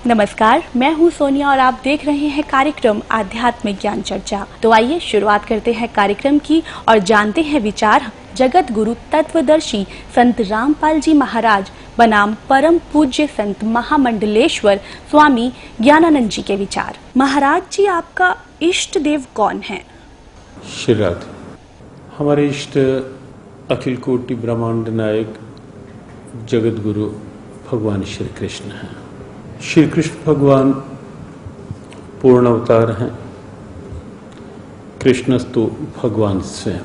नमस्कार, मैं हूं सोनिया और आप देख रहे हैं कार्यक्रम आध्यात्मिक ज्ञान चर्चा। तो आइए शुरुआत करते हैं कार्यक्रम की और जानते हैं विचार जगत गुरु तत्वदर्शी संत रामपाल जी महाराज बनाम परम पूज्य संत महामंडलेश्वर स्वामी ज्ञानानंद जी के विचार। महाराज जी, आपका इष्ट देव कौन है? श्री राधे। हमारे इष्ट अखिल कोटि ब्रह्मांड नायक जगत गुरु भगवान श्री कृष्ण हैं। श्री कृष्ण भगवान पूर्ण अवतार हैं। कृष्णस्तु भगवान स्वयं।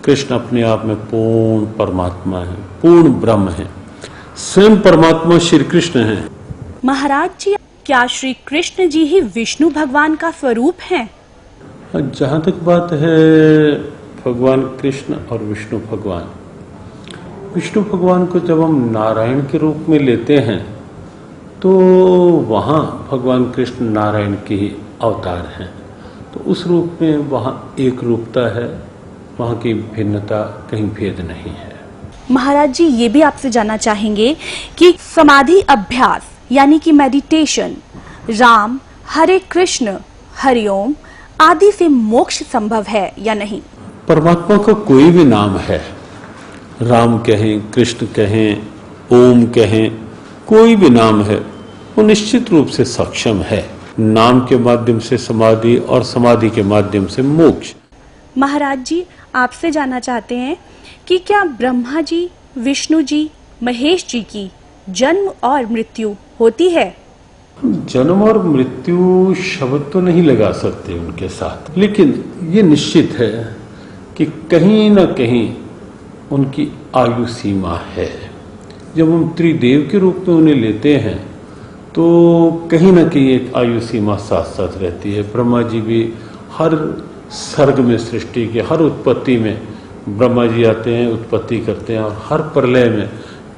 कृष्ण अपने आप में पूर्ण परमात्मा है, पूर्ण ब्रह्म है, स्वयं परमात्मा श्री कृष्ण हैं। महाराज जी, क्या श्री कृष्ण जी ही विष्णु भगवान का स्वरूप हैं? जहाँ तक बात है भगवान कृष्ण और विष्णु भगवान, विष्णु भगवान को जब हम नारायण के रूप में लेते हैं तो वहाँ भगवान कृष्ण नारायण के ही अवतार हैं। तो उस रूप में वहाँ एक रूपता है, वहाँ की भिन्नता कहीं भेद नहीं है। महाराज जी, ये भी आपसे जानना चाहेंगे कि समाधि अभ्यास यानी कि मेडिटेशन, राम, हरे कृष्ण, हरिओम आदि से मोक्ष संभव है या नहीं? परमात्मा का कोई भी नाम है, राम कहें, कृष्ण कहें, ओम कहें, कोई भी नाम है, वो निश्चित रूप से सक्षम है। नाम के माध्यम से समाधि और समाधि के माध्यम से मोक्ष। महाराज जी, आपसे जानना चाहते हैं कि क्या ब्रह्मा जी, विष्णु जी, महेश जी की जन्म और मृत्यु होती है? जन्म और मृत्यु शब्द तो नहीं लगा सकते उनके साथ, लेकिन ये निश्चित है कि कहीं न कहीं उनकी आयु सीमा है। जब हम त्रिदेव के रूप में उन्हें लेते हैं तो कहीं न कहीं एक आयु सीमा साथ साथ रहती है। ब्रह्मा जी भी हर सर्ग में, सृष्टि के हर उत्पत्ति में ब्रह्मा जी आते हैं, उत्पत्ति करते हैं, और हर प्रलय में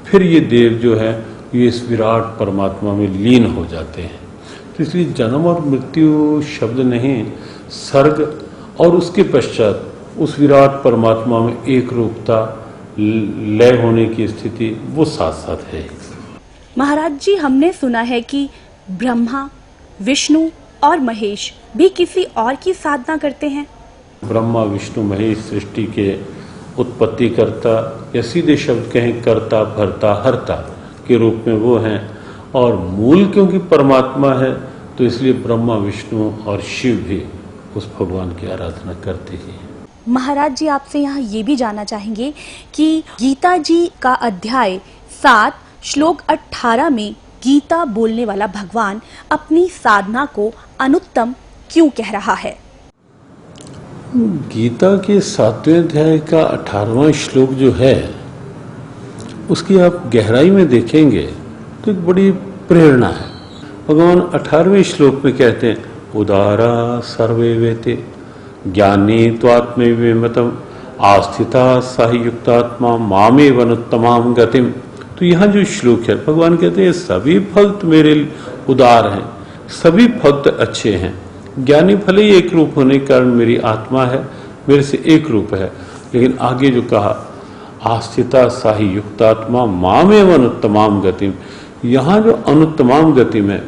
फिर ये देव जो है ये इस विराट परमात्मा में लीन हो जाते हैं। तो इसलिए जन्म और मृत्यु शब्द नहीं, सर्ग और उसके पश्चात उस विराट परमात्मा में एक रूपता, लय होने की स्थिति वो साथ साथ है। महाराज जी, हमने सुना है कि ब्रह्मा, विष्णु और महेश भी किसी और की साधना करते हैं। ब्रह्मा, विष्णु, महेश सृष्टि के उत्पत्ति करता या सीधे शब्द कहें कर्ता, भरता, हरता के रूप में वो हैं, और मूल क्योंकि परमात्मा है तो इसलिए ब्रह्मा, विष्णु और शिव भी उस भगवान की आराधना करते ही हैं। महाराज जी, आपसे यहाँ ये भी जानना चाहेंगे कि गीता जी का अध्याय 7 श्लोक 18 में गीता बोलने वाला भगवान अपनी साधना को अनुत्तम क्यों कह रहा है? गीता के 7वें अध्याय का 18वां श्लोक जो है उसकी आप गहराई में देखेंगे तो एक बड़ी प्रेरणा है। भगवान 18वें श्लोक में कहते हैं, उदारा सर्वे वेते ज्ञानी त्वात्मैवमतम आस्थिता सायुक्तात्मा मामेव अनुत्तमाम गतिम। तो यहाँ जो श्लोक है, भगवान कहते हैं सभी भक्त मेरे उदार हैं, सभी भक्त अच्छे हैं। ज्ञानी भले ही एक रूप होने के कारण मेरी आत्मा है, मेरे से एक रूप है, लेकिन आगे जो कहा आस्थिता साही युक्तात्मा मामेव अनुत्तमाम गतिम, यहाँ जो अनुत्तमाम गतिम है,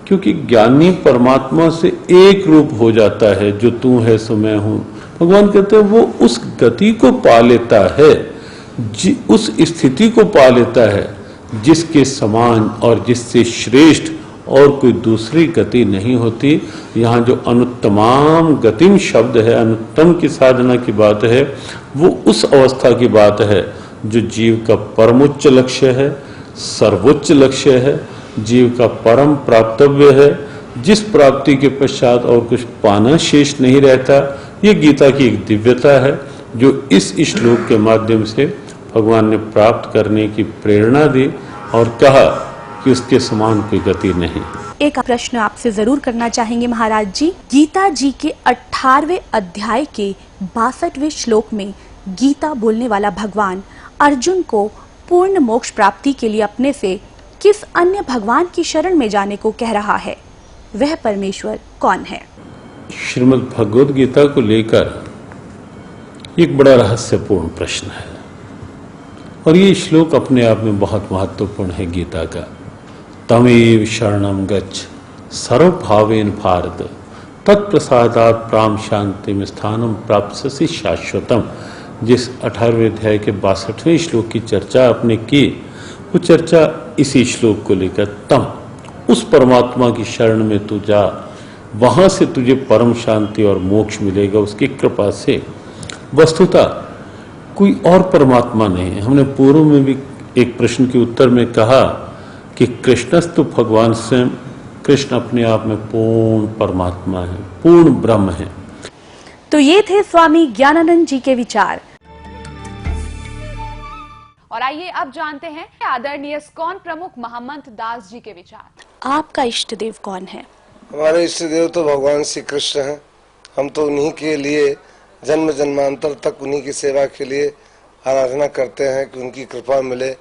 क्योंकि ज्ञानी परमात्मा से एक रूप हो जाता है, जो तू है सो मैं हूँ। भगवान कहते हैं वो उस गति को पा लेता है, उस स्थिति को पा लेता है जिसके समान और जिससे श्रेष्ठ और कोई दूसरी गति नहीं होती। यहाँ जो अनुत्तमाम गतिम शब्द है, अनुत्तम की साधना की बात है, वो उस अवस्था की बात है जो जीव का परमोच्च लक्ष्य है, सर्वोच्च लक्ष्य है, जीव का परम प्राप्तव्य है, जिस प्राप्ति के पश्चात और कुछ पाना शेष नहीं रहता। ये गीता की एक दिव्यता है जो इस श्लोक के माध्यम से भगवान ने प्राप्त करने की प्रेरणा दी और कहा कि उसके समान कोई गति नहीं। एक प्रश्न आपसे जरूर करना चाहेंगे महाराज जी। गीता जी के 18वें अध्याय के 62वें श्लोक में गीता बोलने वाला भगवान अर्जुन को पूर्ण मोक्ष प्राप्ति के लिए अपने से किस अन्य भगवान की शरण में जाने को कह रहा है? वह परमेश्वर कौन है? श्रीमद् भगवद गीता को लेकर एक बड़ा रहस्यपूर्ण प्रश्न है और ये श्लोक अपने आप में बहुत महत्वपूर्ण है गीता का। तमेव शरणम गच्छ सर्वभावेन भारत तत्प्रसादात प्राम शांति में स्थानम प्राप्स्यसि शाश्वतम। जिस 18वें अध्याय के 62वें श्लोक की चर्चा आपने की, वो चर्चा इसी श्लोक को लेकर, तम उस परमात्मा की शरण में तू जा, वहां से तुझे परम शांति और मोक्ष मिलेगा उसकी कृपा से। वस्तुतः कोई और परमात्मा नहीं है। हमने पूर्व में भी एक प्रश्न के उत्तर में कहा कि कृष्णस्तु भगवान स्वयं, कृष्ण अपने आप में पूर्ण परमात्मा है, पूर्ण ब्रह्म है। तो ये थे स्वामी ज्ञानानंद जी के विचार। और आइए अब जानते हैं आदरणीय इस्कॉन प्रमुख महंत दास जी के विचार। आपका इष्ट देव कौन है? हमारे इष्ट देव तो भगवान श्री कृष्ण हैं। हम तो उन्हीं के लिए जन्म जन्मांतर तक उन्हीं की सेवा के लिए आराधना करते हैं कि उनकी कृपा मिले,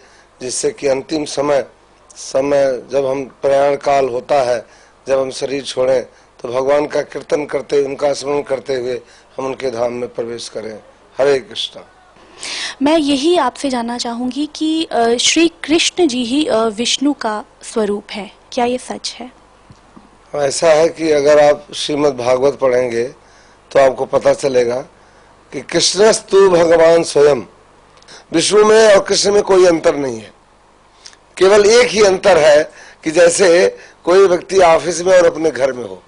जिससे कि अंतिम समय जब हम प्रयाण काल होता है, जब हम शरीर छोड़ें, तो भगवान का कीर्तन करते, उनका स्मरण करते हुए हम उनके धाम में प्रवेश करें। हरे कृष्ण। मैं यही आपसे जानना चाहूंगी कि श्री कृष्ण जी ही विष्णु का स्वरूप है, क्या ये सच है? ऐसा है कि अगर आप श्रीमद् भागवत पढ़ेंगे तो आपको पता चलेगा कि कृष्णस्तु भगवान स्वयं। विष्णु में और कृष्ण में कोई अंतर नहीं है, केवल एक ही अंतर है कि जैसे कोई व्यक्ति ऑफिस में और अपने घर में हो,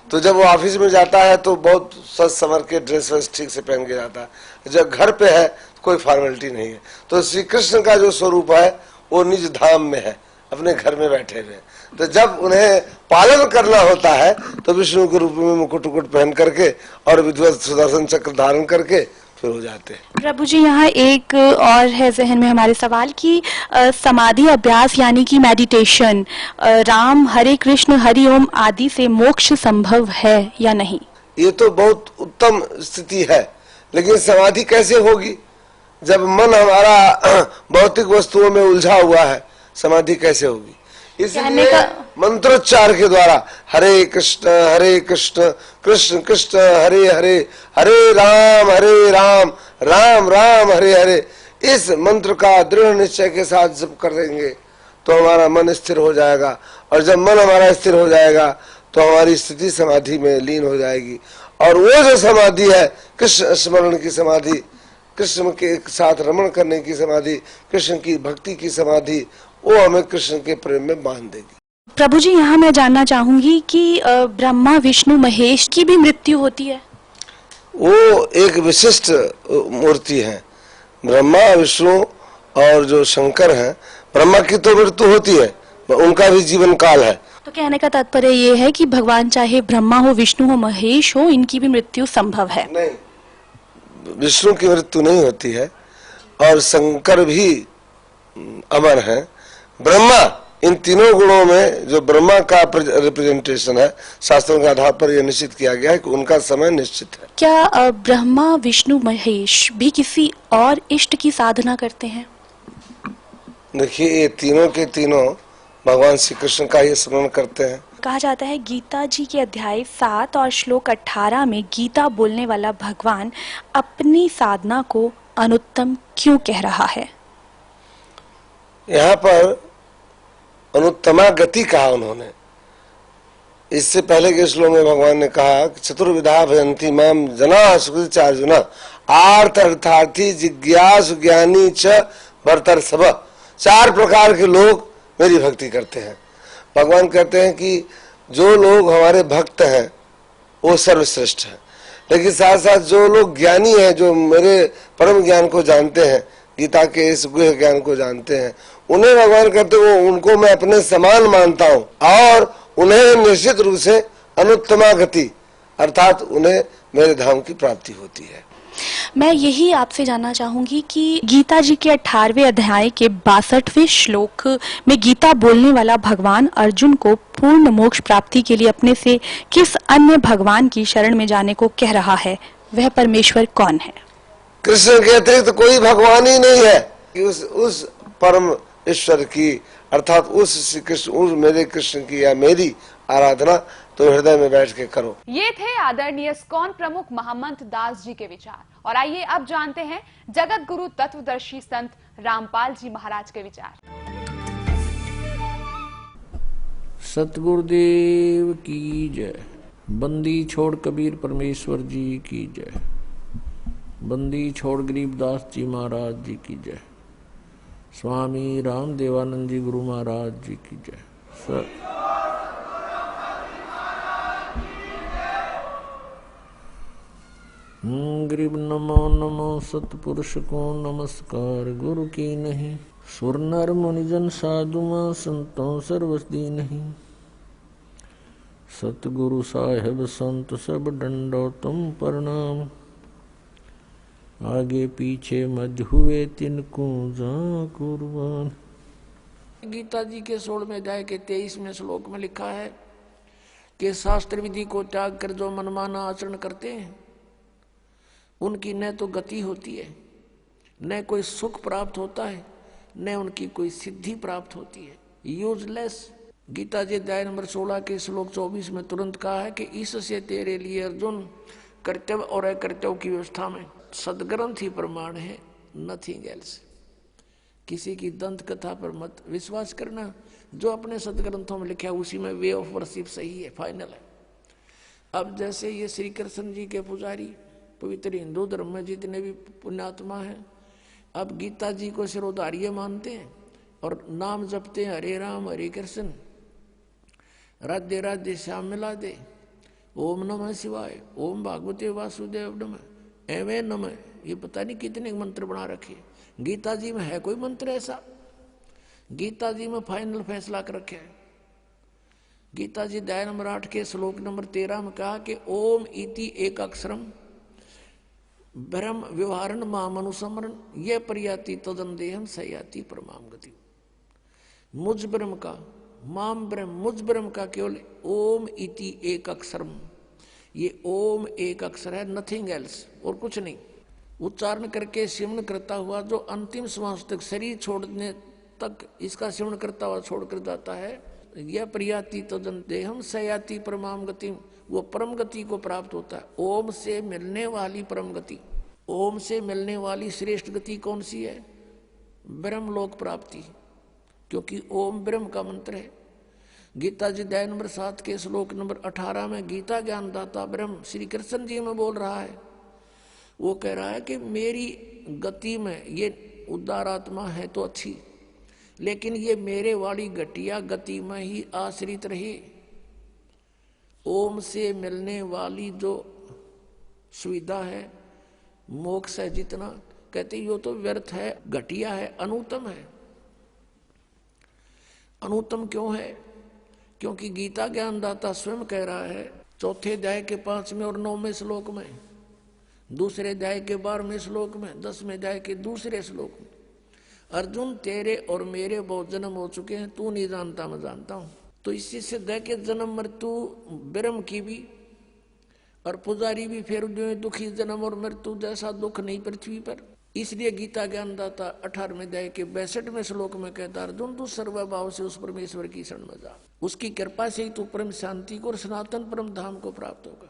तो जब वो ऑफिस में जाता है तो बहुत सज संवर के ड्रेस वेस ठीक से पहन के जाता है। जब घर पे है कोई फॉर्मेलिटी नहीं है। तो श्री कृष्ण का जो स्वरूप है वो निज धाम में है, अपने घर में बैठे हुए। तो जब उन्हें पालन करना होता है तो विष्णु के रूप में मुकुट उकुट पहन करके और विधिवत सुदर्शन चक्र धारण करके फिर हो जाते हैं। प्रभु जी, यहाँ एक और है जहन में हमारे सवाल कि समाधि अभ्यास यानी कि मेडिटेशन, राम हरे कृष्ण हरि ओम आदि से मोक्ष संभव है या नहीं? ये तो बहुत उत्तम स्थिति है, लेकिन समाधि कैसे होगी जब मन हमारा भौतिक वस्तुओं में उलझा हुआ है? समाधि कैसे होगी? इसलिए मंत्रोच्चार के द्वारा हरे कृष्ण कृष्ण कृष्ण हरे हरे, हरे राम राम राम हरे हरे, इस मंत्र का दृढ़ निश्चय के साथ जप कर देंगे तो हमारा मन स्थिर हो जाएगा। और जब मन हमारा स्थिर हो जाएगा तो हमारी स्थिति समाधि में लीन हो जाएगी। और वो जो समाधि है कृष्ण स्मरण की समाधि, कृष्ण के साथ रमण करने की समाधि, कृष्ण की भक्ति की समाधि, वो हमें कृष्ण के प्रेम में बांध देगी। प्रभु जी, यहाँ मैं जानना चाहूंगी कि ब्रह्मा विष्णु महेश की भी मृत्यु होती है? वो एक विशिष्ट मूर्ति है। ब्रह्मा विष्णु और जो शंकर हैं, ब्रह्मा की तो मृत्यु होती है, उनका भी जीवन काल है। तो कहने का तात्पर्य ये है कि भगवान चाहे ब्रह्मा हो विष्णु हो महेश हो, इनकी भी मृत्यु संभव है? नहीं, विष्णु की मृत्यु नहीं होती है और शंकर भी अमर है। ब्रह्मा, इन तीनों गुणों में जो ब्रह्मा का रिप्रेजेंटेशन है, शास्त्रों के आधार पर यह निश्चित किया गया है कि उनका समय निश्चित है। क्या ब्रह्मा विष्णु महेश भी किसी और इष्ट की साधना करते हैं? देखिए, ये तीनों के तीनों भगवान श्री कृष्ण का ही स्मरण करते हैं। कहा जाता है गीता जी के अध्याय 7 और श्लोक 18 में गीता बोलने वाला भगवान अपनी साधना को अनुत्तम क्यों कह रहा है? यहाँ पर अनुत्तमा गति कहा उन्होंने। इससे पहले के श्लोक में भगवान ने कहा कि चतुर्विधा भजन्ति माम जना सुकृतिचार्जुन आर्थ अर्थार्थी जिज्ञासु ज्ञानी च भरतर सब। 4 प्रकार के लोग मेरी भक्ति करते हैं। भगवान कहते हैं कि जो लोग हमारे भक्त हैं वो सर्वश्रेष्ठ है, लेकिन साथ साथ जो लोग ज्ञानी हैं, जो मेरे परम ज्ञान को जानते हैं, गीता के इस गुह्य ज्ञान को जानते हैं, उन्हें भगवान कहते हैं उनको मैं अपने समान मानता हूँ और उन्हें निश्चित रूप से अनुत्तमा गति अर्थात उन्हें मेरे धाम की प्राप्ति होती है। मैं यही आपसे जानना चाहूंगी कि गीता जी के 18वें अध्याय के 62वें श्लोक में गीता बोलने वाला भगवान अर्जुन को पूर्ण मोक्ष प्राप्ति के लिए अपने से किस अन्य भगवान की शरण में जाने को कह रहा है? वह परमेश्वर कौन है? कृष्ण के अतिरिक्त तो कोई भगवान ही नहीं है कि उस परम ईश्वर की अर्थात उस श्री कृष्ण, उस मेरे कृष्ण की या मेरी आराधना तो हृदय में बैठ के करो। ये थे आदरणीय इस्कॉन प्रमुख महंत दास जी के विचार। और आइए अब जानते हैं जगत गुरु तत्वदर्शी संत रामपाल जी महाराज के विचार। सतगुरुदेव की जय। बंदी छोड़ कबीर परमेश्वर जी की जय। बंदी छोड़ गरीबदास जी महाराज जी की जय। स्वामी रामदेवानंद जी गुरु महाराज जी की जय। गरीब नमो नमो सतपुरुष को नमस्कार। गुरु की नहीं सुर नर मुनिजन साधुमा संतों सर्वस्दी नहीं। सतगुरु साहेब संत सब डंडो तुम प्रणाम। आगे पीछे मध्य हुए तिनको जा कुर्बान। गीता जी के 16वें अध्याय के 23वें श्लोक में लिखा है कि शास्त्र विधि को त्याग कर जो मनमाना आचरण करते हैं उनकी न तो गति होती है, न कोई सुख प्राप्त होता है, न उनकी कोई सिद्धि प्राप्त होती है। यूजलेस। गीता जी अध्याय नंबर 16 के श्लोक 24 में तुरंत कहा है कि इससे तेरे लिए अर्जुन कर्तव्य और अकर्तव्य की व्यवस्था में सदग्रंथ ही प्रमाण है, नथिंग एल्स। किसी की दंत कथा पर मत विश्वास करना। जो अपने सदग्रंथों में लिखा है उसी में वे ऑफ वर्शिप सही है, फाइनल है। अब जैसे ये श्री कृष्ण जी के पुजारी पवित्र हिंदू धर्म में जितने भी पुण्यात्मा हैं, अब गीता जी को सिरोधार्य मानते हैं और नाम जपते हैं हरे राम हरे कृष्ण, राधे राधे श्याम मिला दे, ओम नमः शिवाय, ओम भागवते वासुदेव नमः, एवं नमः। ये पता नहीं कितने मंत्र बना रखे। गीता जी में है कोई मंत्र ऐसा? गीता जी में फाइनल फैसला कर रखे है। गीता जी अध्याय नंबर 8 के श्लोक नंबर 13 में कहा कि ओम इति एक अक्षरम ब्रह्म व्यवहारण माम अनुसमरण ये प्रयाति तदन देहम सयाति परमाम गति। मुझ ब्रह्म का, माम ब्रह्म, मुझ ब्रह्म का केवल ओम इति एक अक्षरम, ये ओम एक अक्षर है, नथिंग एल्स, और कुछ नहीं। उच्चारण करके सिमरण करता हुआ जो अंतिम श्वास तक शरीर छोड़ने तक इसका सिमरण करता हुआ छोड़कर जाता है, यह प्रयाति तदन देहम सयाति परमाम गति, वो परम गति को प्राप्त होता है। ओम से मिलने वाली परम गति, ओम से मिलने वाली श्रेष्ठ गति कौन सी है? ब्रह्म लोक प्राप्ति, क्योंकि ओम ब्रह्म का मंत्र है। गीता जी अध्याय नंबर 7 के श्लोक नंबर 18 में गीता ज्ञानदाता ब्रह्म श्री कृष्ण जी में बोल रहा है। वो कह रहा है कि मेरी गति में ये उदार आत्मा है तो अच्छी, लेकिन ये मेरे वाली घटिया गति में ही आश्रित रहे। ओम से मिलने वाली जो सुविधा है, मोक्ष है, जितना कहते यो तो व्यर्थ है, घटिया है, अनुत्तम है। अनुत्तम क्यों है? क्योंकि गीता ज्ञानदाता स्वयं कह रहा है 4 अध्याय के 5वें और 9वें श्लोक में, 2 अध्याय के 12वें श्लोक में, 10वें अध्याय के 2 श्लोक में, अर्जुन तेरे और मेरे बहुत जन्म हो चुके हैं, तू नहीं जानता मैं जानता हूं। तो इसी से दे के जन्म मृत्यु ब्रह्म की भी और पुजारी भी फिर दुखी जन्म और मृत्यु जैसा दुख नहीं पृथ्वी पर। इसलिए गीता ज्ञानदाता 18वें अध्याय के 62वें श्लोक में कहता अर्जुन तू सर्वभाव से उस परमेश्वर की शरण में जा, उसकी कृपा से ही तू परम शांति को और सनातन परम धाम को प्राप्त होगा।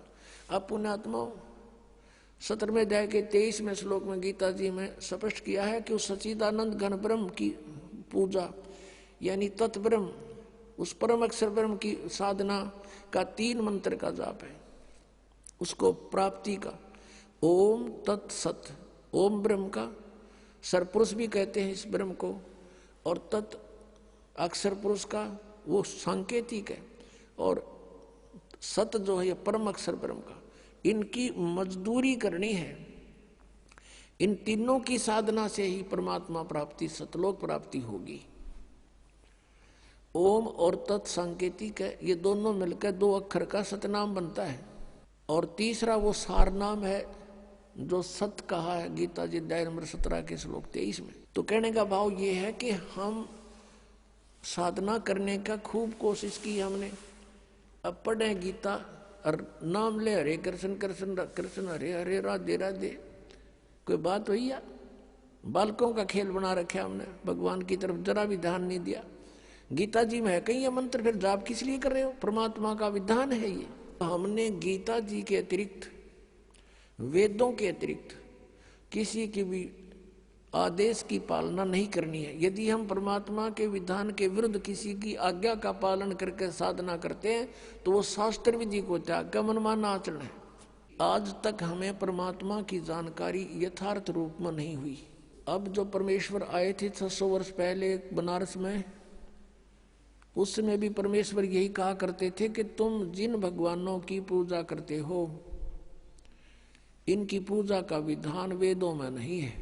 अब पुण्यात्माओं 17वें अध्याय के 23वें श्लोक में गीता जी में स्पष्ट किया है कि उस सच्चिदानंद घन ब्रह्म की पूजा यानी तत्ब्रह्म, उस परम अक्षर ब्रह्म की साधना का 3 मंत्र का जाप है, उसको प्राप्ति का। ओम तत्सत, ओम ब्रह्म का सरपुरुष भी कहते हैं इस ब्रह्म को, और तत् अक्षर पुरुष का वो सांकेतिक है, और सत जो है परम अक्षर ब्रह्म का। इनकी मजदूरी करनी है। इन तीनों की साधना से ही परमात्मा प्राप्ति, सतलोक प्राप्ति होगी। ओम और तत् सांकेतिक है, ये दोनों मिलकर 2 अक्षर का सतनाम बनता है। और तीसरा वो सार नाम है जो सत कहा है गीता जी अध्याय नंबर 17 के श्लोक 23 में। तो कहने का भाव ये है कि हम साधना करने का खूब कोशिश की हमने, अब पढ़े गीता और नाम ले हरे कृष्ण कृष्ण कृष्ण हरे हरे राधे राधे, कोई बात हुई या? बालकों का खेल बना रखा हमने, भगवान की तरफ जरा भी ध्यान नहीं दिया। गीता जी में है कहीं ये मंत्र, फिर जाप किस लिए कर रहे हो? परमात्मा का विधान है ये। हमने गीता जी के अतिरिक्त, वेदों के अतिरिक्त किसी की भी आदेश की पालना नहीं करनी है। यदि हम परमात्मा के विधान के विरुद्ध किसी की आज्ञा का पालन करके साधना करते हैं तो वो शास्त्र विधि को त्याग कर मनमाना आचरण है। आज तक हमें परमात्मा की जानकारी यथार्थ रूप में नहीं हुई। अब जो परमेश्वर आए थे 600 वर्ष पहले बनारस में, उस समय भी परमेश्वर यही कहा करते थे कि तुम जिन भगवानों की पूजा करते हो इनकी पूजा का विधान वेदों में नहीं है,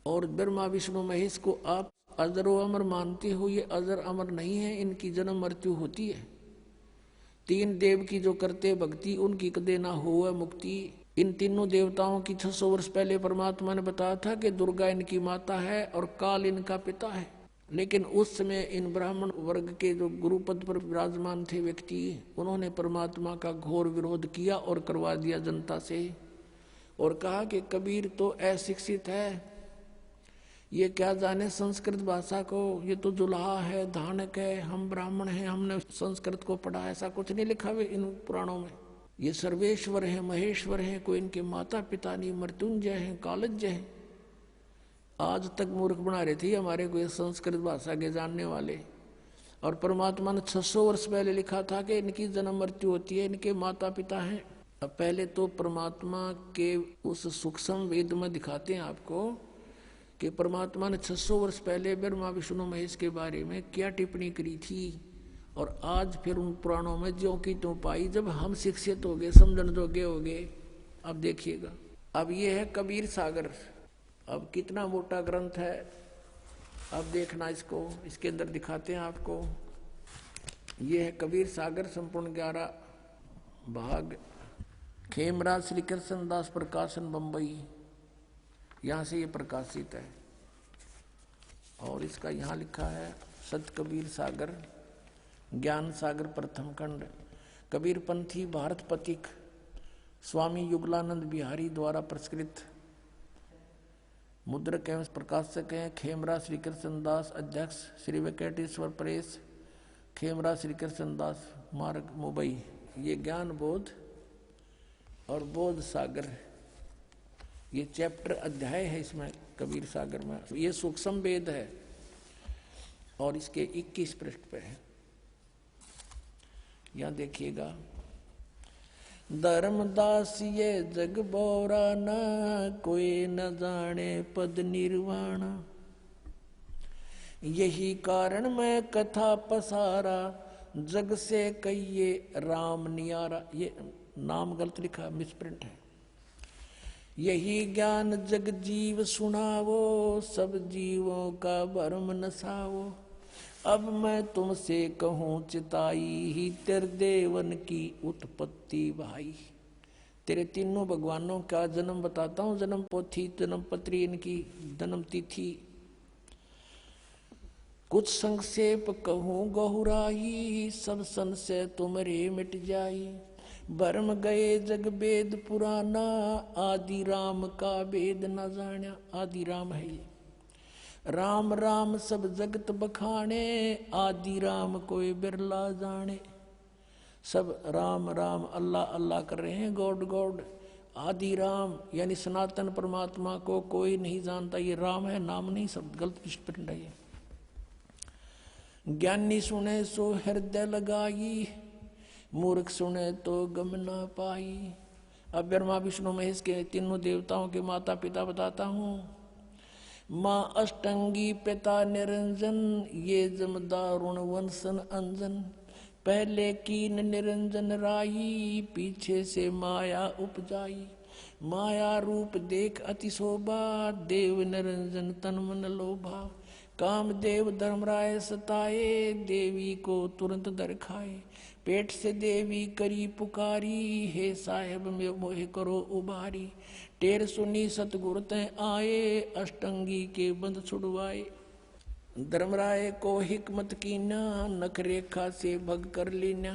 और ब्रह्मा विष्णु महेश को आप अजर व अमर मानते हो, ये अजर अमर नहीं है, इनकी जन्म मृत्यु होती है। 3 देव की जो करते भक्ति उनकी कदे ना हो मुक्ति। इन तीनों देवताओं की 600 वर्ष पहले परमात्मा ने बताया था कि दुर्गा इनकी माता है और काल इनका पिता है। लेकिन उस समय इन ब्राह्मण वर्ग के जो गुरुपद पर विराजमान थे व्यक्ति, उन्होंने परमात्मा का घोर विरोध किया और करवा दिया जनता से, और कहा कि कबीर तो अशिक्षित है, ये क्या जाने संस्कृत भाषा को, ये तो जुलाहा है, धानक है, हम ब्राह्मण हैं, हमने संस्कृत को पढ़ा। ऐसा कुछ नहीं लिखा हुआ इन पुराणों में। ये सर्वेश्वर हैं, महेश्वर हैं, कोई इनके माता पिता नहीं, मृत्युंजय हैं, कालज्य हैं। आज तक मूर्ख बना रहे थे हमारे को संस्कृत भाषा के जानने वाले। और परमात्मा ने 600 वर्ष पहले लिखा था कि इनकी जन्म मृत्यु होती है, इनके माता पिता हैं। अब पहले तो परमात्मा के उस सूक्ष्म वेद में दिखाते हैं आपको कि परमात्मा ने 600 वर्ष पहले ब्रह्मा विष्णु महेश के बारे में क्या टिप्पणी करी थी, और आज फिर उन पुराणों में ज्यों की त्यों पाई। जब हम शिक्षित हो गए, समझन जोगे हो गए। अब देखिएगा, अब ये है कबीर सागर। अब कितना मोटा ग्रंथ है, अब देखना इसको, इसके अंदर दिखाते हैं आपको। ये है कबीर सागर, संपूर्ण 11 भाग, खेमराज श्री कृष्ण दास प्रकाशन बम्बई, यहाँ से ये प्रकाशित है। और इसका यहाँ लिखा है सत कबीर सागर, ज्ञान सागर प्रथम खंड, कबीर पंथी भारत पथिक, स्वामी युगलानंद बिहारी द्वारा प्रस्कृत। मुद्रक एवं प्रकाशक हैं खेमराज श्री कृष्ण दास, अध्यक्ष श्री वेंकटेश्वर प्रेस, खेमराज श्री कृष्ण दास मार्ग मुंबई। ये ज्ञान बोध और बोध सागर, ये चैप्टर अध्याय है इसमें कबीर सागर में। ये सूक्ष्म वेद है और इसके 21 पृष्ठ पे है। यहाँ देखिएगा, धर्मदास ये जग बोरा न कोई न जाने पद निर्वाण, यही कारण मैं कथा पसारा जग से कहिए राम नियारा। ये नाम गलत लिखा, मिसप्रिंट है। यही ज्ञान जग जीव सुनावो, सब जीवों का भरम नसावो। अब मैं तुमसे कहूँ चिताई ही, तेरे देवन की उत्पत्ति भाई। तेरे तीनों भगवानों का जन्म बताता हूँ, जन्म पोथी, जन्म पत्री, इनकी जन्म तिथि। कुछ संक्षेप कहूँ गहुराई, सब संशय तुमरे मिट जाई। भरम गए जग वेद पुराना, आदि राम का वेद न जाना। आदि राम है ये, राम राम सब जगत बखाने, आदि राम कोई बिरला जाने। सब राम राम अल्लाह अल्लाह कर रहे हैं, गॉड गॉड। आदि राम यानी सनातन परमात्मा को कोई नहीं जानता। ये राम है, नाम नहीं, सब गलत स्प्रिंट है ये। ज्ञानी सुने सो हृदय लगाई, मूर्ख सुने तो गम ना पाई। अब ब्रह्मा विष्णु महेश के तीनों देवताओं के माता पिता बताता हूँ। माँ अष्टंगी पिता निरंजन, ये जमदारुण वंशन अंजन। पहले कीन निरंजन राई, पीछे से माया उपजाई। माया रूप देख अति शोभा, देव निरंजन तन मन लोभा। काम देव धर्मराय सताए, देवी को तुरंत दर खाए। पेट से देवी करी पुकारी, हे साहेब में मोह करो उबारी। टेर सुनी सतगुरु तय आए, अष्टंगी के बंद छुड़वाए। धर्मराय को हिकमत कीना, नख रेखा से भग कर लीना।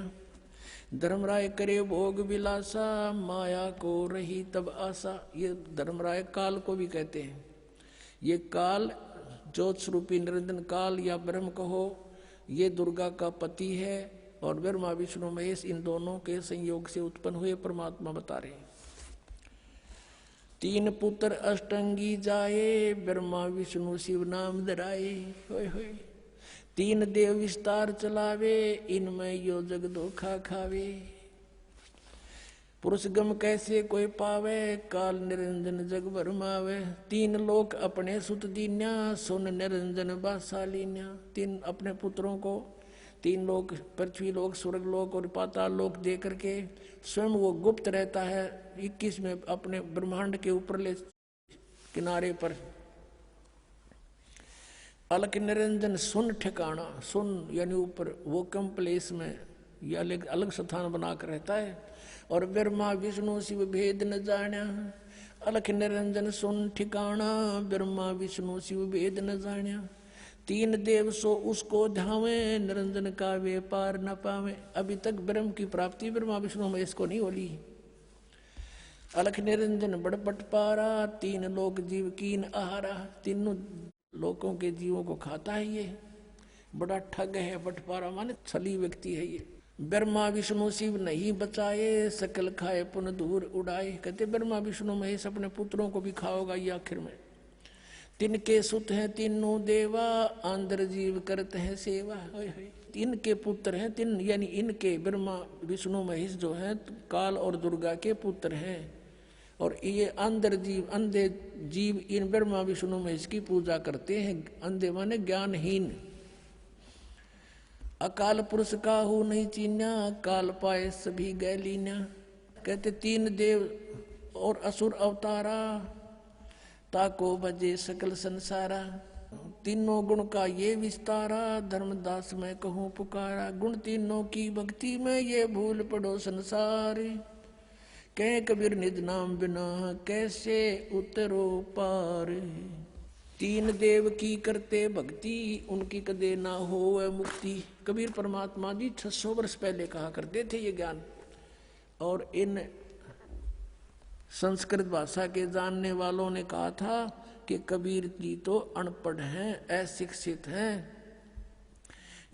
धर्मराय करे भोग विलासा, माया को रही तब आशा। ये धर्मराय काल को भी कहते हैं। ये काल ज्योत स्वरूपी निरंजन काल या ब्रह्म कहो, ये दुर्गा का पति है और ब्रह्मा विष्णु महेश इन दोनों के संयोग से उत्पन्न हुए परमात्मा बता रहे हैं। तीन पुत्र अष्टंगी जाए, ब्रह्मा विष्णु शिव नाम धराए। होय होय। तीन देव विस्तार चलावे, इनमें यो जग धोखा खावे। पुरुष गम कैसे कोई पावे, काल निरंजन जग भरमावे। तीन लोक अपने सुत दीन्या, सुन निरंजन बासालीन्या। तीन अपने पुत्रों को तीन लोक, पृथ्वी लोक, स्वर्ग लोक और पाताल लोक दे करके स्वयं वो गुप्त रहता है 21 में अपने ब्रह्मांड के ऊपरले किनारे पर। अलग निरंजन सुन ठिकाना, सुन यानी ऊपर वो कम प्लेस में या अलग स्थान बनाकर रहता है। और ब्रह्मा विष्णु शिव भेद न जाना, अलख निरंजन सुन ठिकाना, ब्रह्मा विष्णु शिव भेद न जाना। तीन देव सो उसको ध्यावे, निरंजन का वे पार न पावे। अभी तक ब्रह्म की प्राप्ति ब्रह्मा विष्णु महेश को नहीं होली। अलख निरंजन बड़ बटपारा, तीन लोक जीव कीन आहारा। तीनों लोकों के जीवों को खाता है ये, बड़ा ठग है। बटपारा माने छली व्यक्ति है ये। ब्रह्मा विष्णु शिव नहीं बचाए, सकल खाए पुन दूर उड़ाए। कहते ब्रह्मा विष्णु महेश अपने पुत्रों को भी खाओगा ये आखिर में। तिनके सुत हैं तीनों देवा, आंध्र जीव करते हैं सेवा। इनके पुत्र हैं तीन, यानी इनके ब्रह्मा विष्णु महेश जो हैं काल और दुर्गा के पुत्र हैं। और ये आंध्र जीव, अंधे जीव इन ब्रह्मा विष्णु महेश की पूजा करते हैं। अंधे माने ज्ञानहीन। अकाल पुरुष का हो नहीं चीन्या, काल पाए सभी गैलीन्या। कहते तीन देव और असुर अवतारा, ताको बजे सकल संसारा। तीनों गुण का ये विस्तारा, धर्मदास मैं कहूँ पुकारा। गुण तीनों की भक्ति में ये भूल पड़ो संसार, कह कबीर निज नाम बिना कैसे उतरो पार। तीन देव की करते भक्ति, उनकी कदे ना हो मुक्ति। कबीर परमात्मा जी 600 वर्ष पहले कहा करते थे ये ज्ञान। और इन संस्कृत भाषा के जानने वालों ने कहा था कि कबीर जी तो अनपढ़ हैं, अशिक्षित हैं,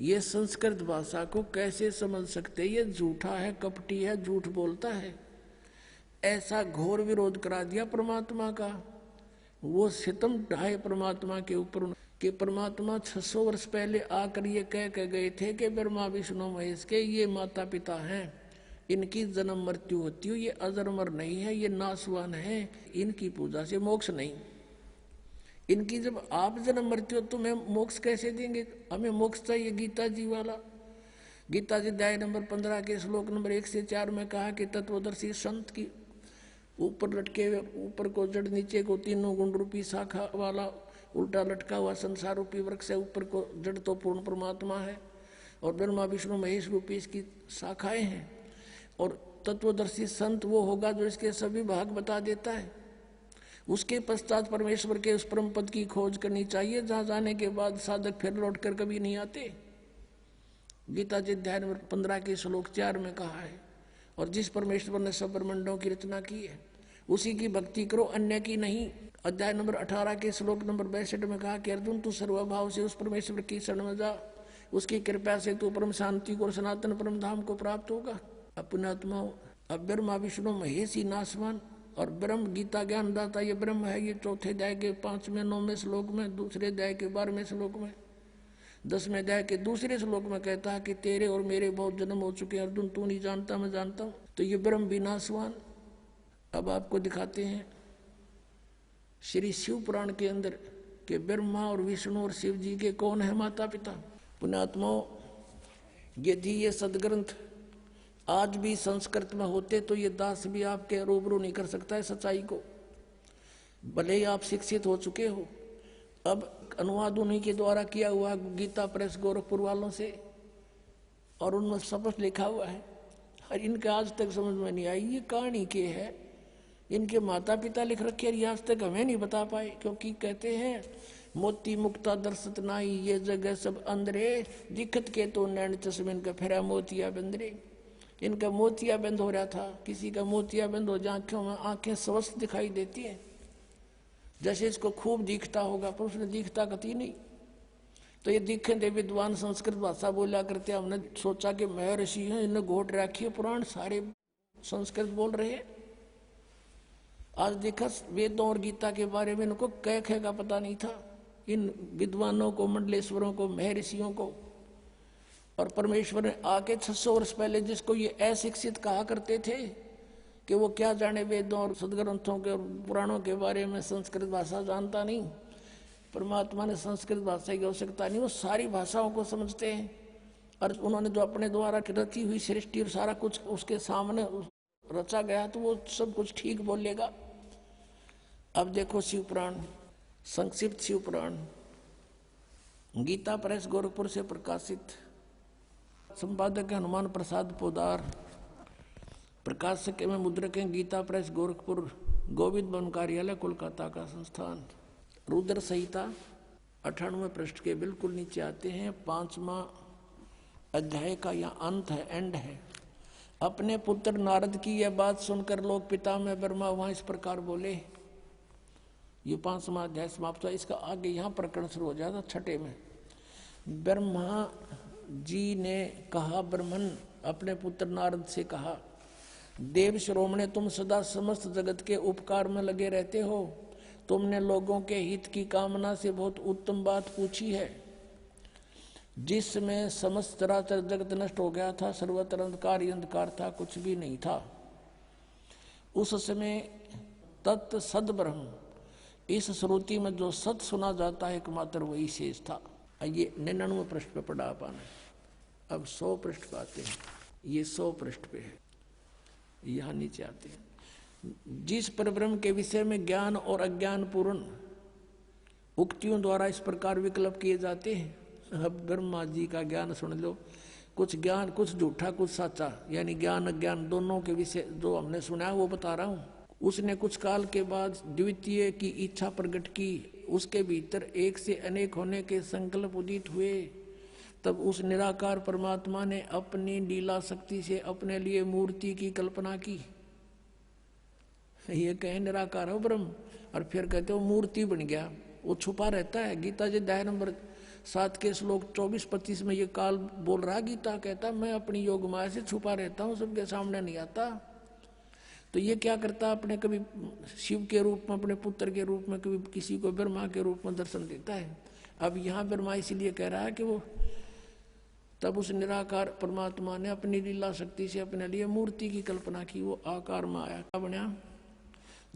ये संस्कृत भाषा को कैसे समझ सकते, ये झूठा है, कपटी है, झूठ बोलता है। ऐसा घोर विरोध करा दिया परमात्मा का। वो सितम ढाए परमात्मा के ऊपर कि परमात्मा 600 वर्ष पहले आकर ये कह गए थे कि ब्रह्मा विष्णु महेश के ये माता पिता हैं, इनकी जन्म मृत्यु होती हो, ये अजरमर नहीं है, ये नासवान है, इनकी पूजा से मोक्ष नहीं। इनकी जब आप जन्म मृत्यु तो मैं मोक्ष कैसे देंगे? हमें मोक्ष चाहिए गीता जी वाला। गीता जी अध्याय नंबर 15 के श्लोक नंबर 1 से 4 में कहा कि तत्वदर्शी संत की ऊपर लटके हुए, ऊपर को जड़, नीचे को तीनों गुण रूपी शाखा वाला उल्टा लटका हुआ संसार रूपी वृक्ष है। ऊपर को जड़ तो पूर्ण परमात्मा है और ब्रह्मा विष्णु महेश रूपी इसकी शाखाएं हैं। और तत्वदर्शी संत वो होगा जो इसके सभी भाग बता देता है। उसके पश्चात परमेश्वर के उस परम पद की खोज करनी चाहिए, जहां जाने के बाद साधक फिर लौट कर कभी नहीं आते। गीता जी अध्याय नंबर 15 के श्लोक 4 में कहा है। और जिस परमेश्वर ने सब ब्रह्मांडों की रचना की है उसी की भक्ति करो, अन्य की नहीं। अध्याय नंबर 18 के श्लोक नंबर 62 में कहा कि अर्जुन तू सर्वभाव से उस परमेश्वर की शरण में जा, उसकी कृपा से तू परम शांति को और सनातन परम धाम को प्राप्त होगा। अपने आत्माओं, अब ब्रह्मा विष्णु महेश ही नासवान और ब्रह्म गीता ज्ञानदाता ये ब्रह्म है। ये चौथे अध्याय के 5वें 9वें श्लोक में, दूसरे अध्याय के 12वें श्लोक में, 10वें अध्याय के दूसरे श्लोक में कहता है कि तेरे और मेरे बहुत जन्म हो चुके हैं अर्जुन, तू नहीं जानता मैं जानता हूं। तो ये ब्रह्म भी नासवान। अब आपको दिखाते हैं श्री शिव पुराण के अंदर कि ब्रह्मा और विष्णु और शिव जी के कौन है माता पिता। पुण्यात्माओं, यदि ये सदग्रंथ आज भी संस्कृत में होते तो ये दास भी आपके रूबरू नहीं कर सकता है सच्चाई को, भले ही आप शिक्षित हो चुके हो। अब अनुवाद उन्हीं के द्वारा किया हुआ गीता प्रेस गोरखपुर वालों से, और उनमें स्पष्ट लिखा हुआ है। और इनके आज तक समझ में नहीं आई ये कहानी के है। इनके माता पिता लिख रखे और आज तक हमें नहीं बता पाए, क्योंकि कहते हैं मोती मुक्ता दर्शत नाई, ये जगह सब अंदरे, दिखत के तो नैन चश्मे का फेरा मोतिया बंदरे। इनका मोतिया बंद हो रहा था, किसी का मोतिया बंद हो जाए आंखों में, आंखें स्वस्थ दिखाई देती हैं जैसे इसको खूब दिखता होगा, पर उसने दिखता कती नहीं। तो ये दिखे थे विद्वान संस्कृत भाषा बोला करते, हमने सोचा कि महर्षि हैं, इन्हें घोट रखी है पुराण, सारे संस्कृत बोल रहे हैं। आज देखा वेदों और गीता के बारे में इनको कह का पता नहीं था, इन विद्वानों को, मंडलेश्वरों को, महर्षियों को। और परमेश्वर ने आके 600 वर्ष पहले जिसको ये अशिक्षित कहा करते थे कि वो क्या जाने वेदों और सदग्रंथों के और पुराणों के बारे में, संस्कृत भाषा जानता नहीं, परमात्मा ने संस्कृत भाषा की आवश्यकता नहीं, वो सारी भाषाओं को समझते हैं। और उन्होंने जो अपने द्वारा रची हुई सृष्टि और सारा कुछ उसके सामने रचा गया तो वो सब कुछ ठीक बोलेगा। अब देखो शिव पुराण, संक्षिप्त शिव पुराण, गीता प्रेस गोरखपुर से प्रकाशित, संपादक है हनुमान प्रसाद पोदार, प्रकाशक में मुद्रक है गीता प्रेस गोरखपुर, गोविंद भवन कार्यालय कोलकाता का संस्थान। रुद्र संहिता 98 पृष्ठ के बिल्कुल नीचे आते हैं, 5वां अध्याय का यह अंत है, एंड है। अपने पुत्र नारद की यह बात सुनकर लोग पितामह ब्रह्मा वहां इस प्रकार बोले। ये 5वां अध्याय समाप्त हुआ, इसका आगे यहाँ प्रकरण शुरू हो जाता 6 में। ब्रह्मा जी ने कहा, ब्रह्मन अपने पुत्र नारद से कहा, देव श्रोमणे, तुम सदा समस्त जगत के उपकार में लगे रहते हो। तुमने लोगों के हित की कामना से बहुत उत्तम बात पूछी है। जिसमें समस्त चराचर जगत नष्ट हो गया था, सर्वत्र अंधकार ही अंधकार था, कुछ भी नहीं था। उस समय तत् सद ब्रह्म, इस श्रुति में जो सत सुना जाता है एकमात्र वही शेष था। ये 99 पृष्ठ पे पढ़ा पाना। अब 100 पृष्ठ पे आते हैं, ये 100 पृष्ठ पे है, यहाँ नीचे आते हैं। जिस परब्रह्म के विषय में ज्ञान और अज्ञान पूर्ण उक्तियों द्वारा इस प्रकार विकल्प किए जाते हैं। अब ब्रह्मा जी का ज्ञान सुन लो, कुछ ज्ञान, कुछ झूठा कुछ सच्चा, यानी ज्ञान अज्ञान दोनों के विषय जो हमने सुना है वो बता रहा हूँ। उसने कुछ काल के बाद द्वितीय की इच्छा प्रकट की, उसके भीतर एक से अनेक होने के संकल्प उदित हुए। तब उस निराकार परमात्मा ने अपनी लीला शक्ति से अपने लिए मूर्ति की कल्पना की। ये कहे निराकार हो ब्रह्म, और फिर कहते हो मूर्ति बन गया, वो छुपा रहता है। गीता जी अध्याय नंबर 7 के श्लोक 24-25 में ये काल बोल रहा, गीता कहता मैं अपनी योग माया से छुपा रहता हूँ, सबके सामने नहीं आता। तो ये क्या करता, अपने कभी शिव के रूप में, अपने पुत्र के रूप में, कभी किसी को ब्रह्मा के रूप में दर्शन देता है। अब यहाँ ब्रह्मा इसीलिए कह रहा है कि वो तब उस निराकार परमात्मा ने अपनी लीला शक्ति से अपने लिए मूर्ति की कल्पना की, वो आकार में आया, क्या बना,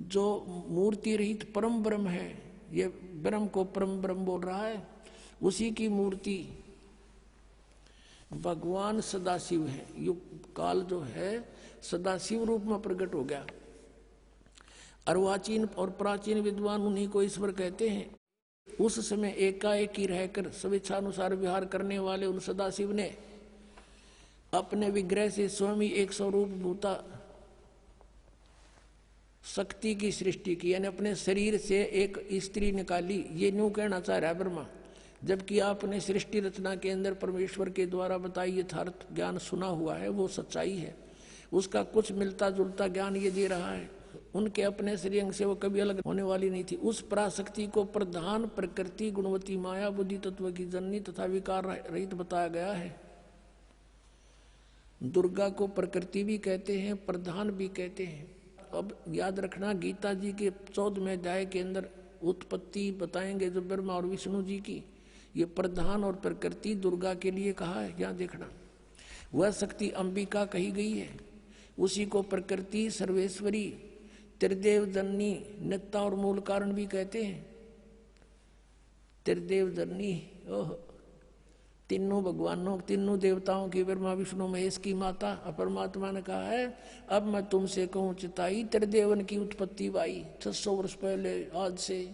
जो मूर्ति रहित परम ब्रह्म है। ये ब्रह्म को परम ब्रह्म बोल रहा है, उसी की मूर्ति भगवान सदाशिव है। युग काल जो है सदाशिव रूप में प्रकट हो गया। अर्वाचीन और प्राचीन विद्वान उन्हीं को ईश्वर कहते हैं। उस समय एकाएक ही रहकर स्वेच्छानुसार विहार करने वाले उन सदाशिव ने अपने विग्रह से स्वयं ही एक स्वरूप भूता शक्ति की सृष्टि की, यानी अपने शरीर से एक स्त्री निकाली। ये न्यू कहना चाह रहा है ब्रह्मा, जबकि आपने सृष्टि रचना के अंदर परमेश्वर के द्वारा बताई यथार्थ ज्ञान सुना हुआ है, वो सच्चाई है। उसका कुछ मिलता जुलता ज्ञान ये दे रहा है। उनके अपने श्रीअंग से वो कभी अलग होने वाली नहीं थी। उस पराशक्ति को प्रधान प्रकृति गुणवती माया बुद्धि तत्व की जननी तथा विकार रहित बताया गया है। दुर्गा को प्रकृति भी कहते हैं, प्रधान भी कहते हैं। अब याद रखना, गीता जी के 14वें अध्याय के अंदर उत्पत्ति बताएंगे जो ब्रह्मा और विष्णु जी की, ये प्रधान और प्रकृति दुर्गा के लिए कहा है। यहाँ देखना, वह शक्ति अंबिका कही गई है, उसी को प्रकृति, सर्वेश्वरी, त्रिदेव जननी, नित्ता और मूल कारण भी कहते हैं। त्रिदेव जननी, ओह, तीनों भगवानों, तीनों देवताओं की, ब्रह्मा विष्णु महेश की माता। परमात्मा ने कहा है, अब मैं तुमसे कहूँ चिताई, त्रिदेवन की उत्पत्ति बाई 600 वर्ष पहले आज से,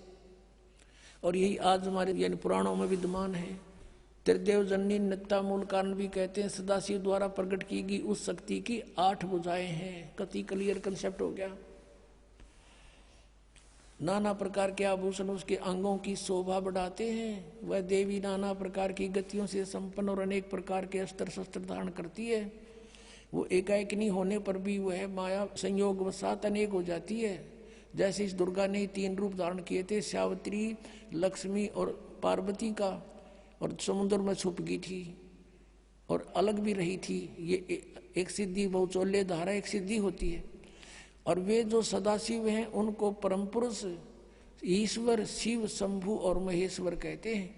और यही आज हमारे यानी पुराणों में विद्यमान है। त्रिदेव जननी, नित्ता मूल कारण भी कहते हैं। सदाशिव द्वारा प्रकट की गई उस शक्ति की 8 भुजाएं हैं। कति क्लियर कंसेप्ट हो गया। नाना प्रकार के आभूषण उसके अंगों की शोभा बढ़ाते हैं। वह देवी नाना प्रकार की गतियों से संपन्न और अनेक प्रकार के अस्त्र शस्त्र धारण करती है। वो एकाएक नहीं होने पर भी वह माया संयोग वसात अनेक हो जाती है। जैसे इस दुर्गा ने 3 रूप धारण किए थे, सावित्री, लक्ष्मी और पार्वती का, और समुद्र में छुप गई थी और अलग भी रही थी। ये एक सिद्धि बहुचोल्य धारा एक सिद्धि होती है। और वे जो सदाशिव हैं उनको परम पुरुष ईश्वर, शिव, शंभु और महेश्वर कहते हैं।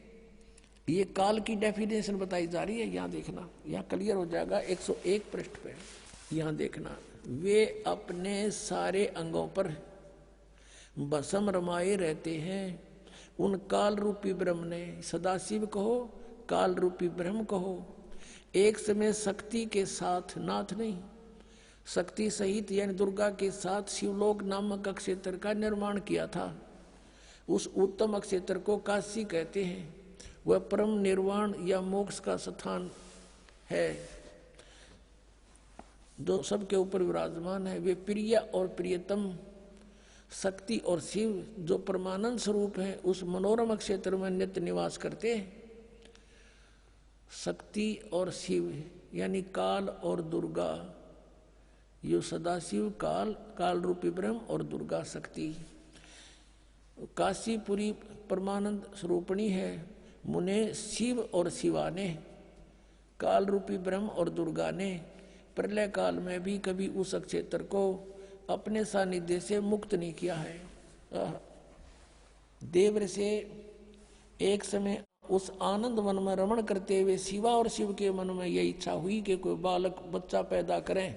ये काल की डेफिनेशन बताई जा रही है, यहाँ देखना, यहाँ क्लियर हो जाएगा 101 पृष्ठ पे। यहाँ देखना, वे अपने सारे अंगों पर भस्म रमाए रहते हैं। उन काल रूपी ब्रह्म ने, सदाशिव कहो, काल रूपी ब्रह्म कहो, एक समय शक्ति के साथ, नाथ नहीं, शक्ति सहित यानी दुर्गा के साथ शिवलोक नामक अक्षेत्र का निर्माण किया था। उस उत्तम अक्षेत्र को काशी कहते हैं। वह परम निर्वाण या मोक्ष का स्थान है जो सबके ऊपर विराजमान है। वे प्रिय और प्रियतम शक्ति और शिव जो परमानंद स्वरूप है उस मनोरम क्षेत्र में नित्य निवास करते हैं। शक्ति और शिव यानी काल और दुर्गा, यो सदाशिव काल, काल रूपी ब्रह्म और दुर्गा शक्ति। काशीपुरी परमानंद स्वरूपणी है। मुने शिव और शिवा ने, काल रूपी ब्रह्म और दुर्गा ने प्रलय काल में भी कभी उस क्षेत्र को अपने सानिध्य से मुक्त नहीं किया है। देव से एक समय उस आनंद वन में रमण करते हुए शिवा और शिव के मन में यह इच्छा हुई कि कोई बालक बच्चा पैदा करें।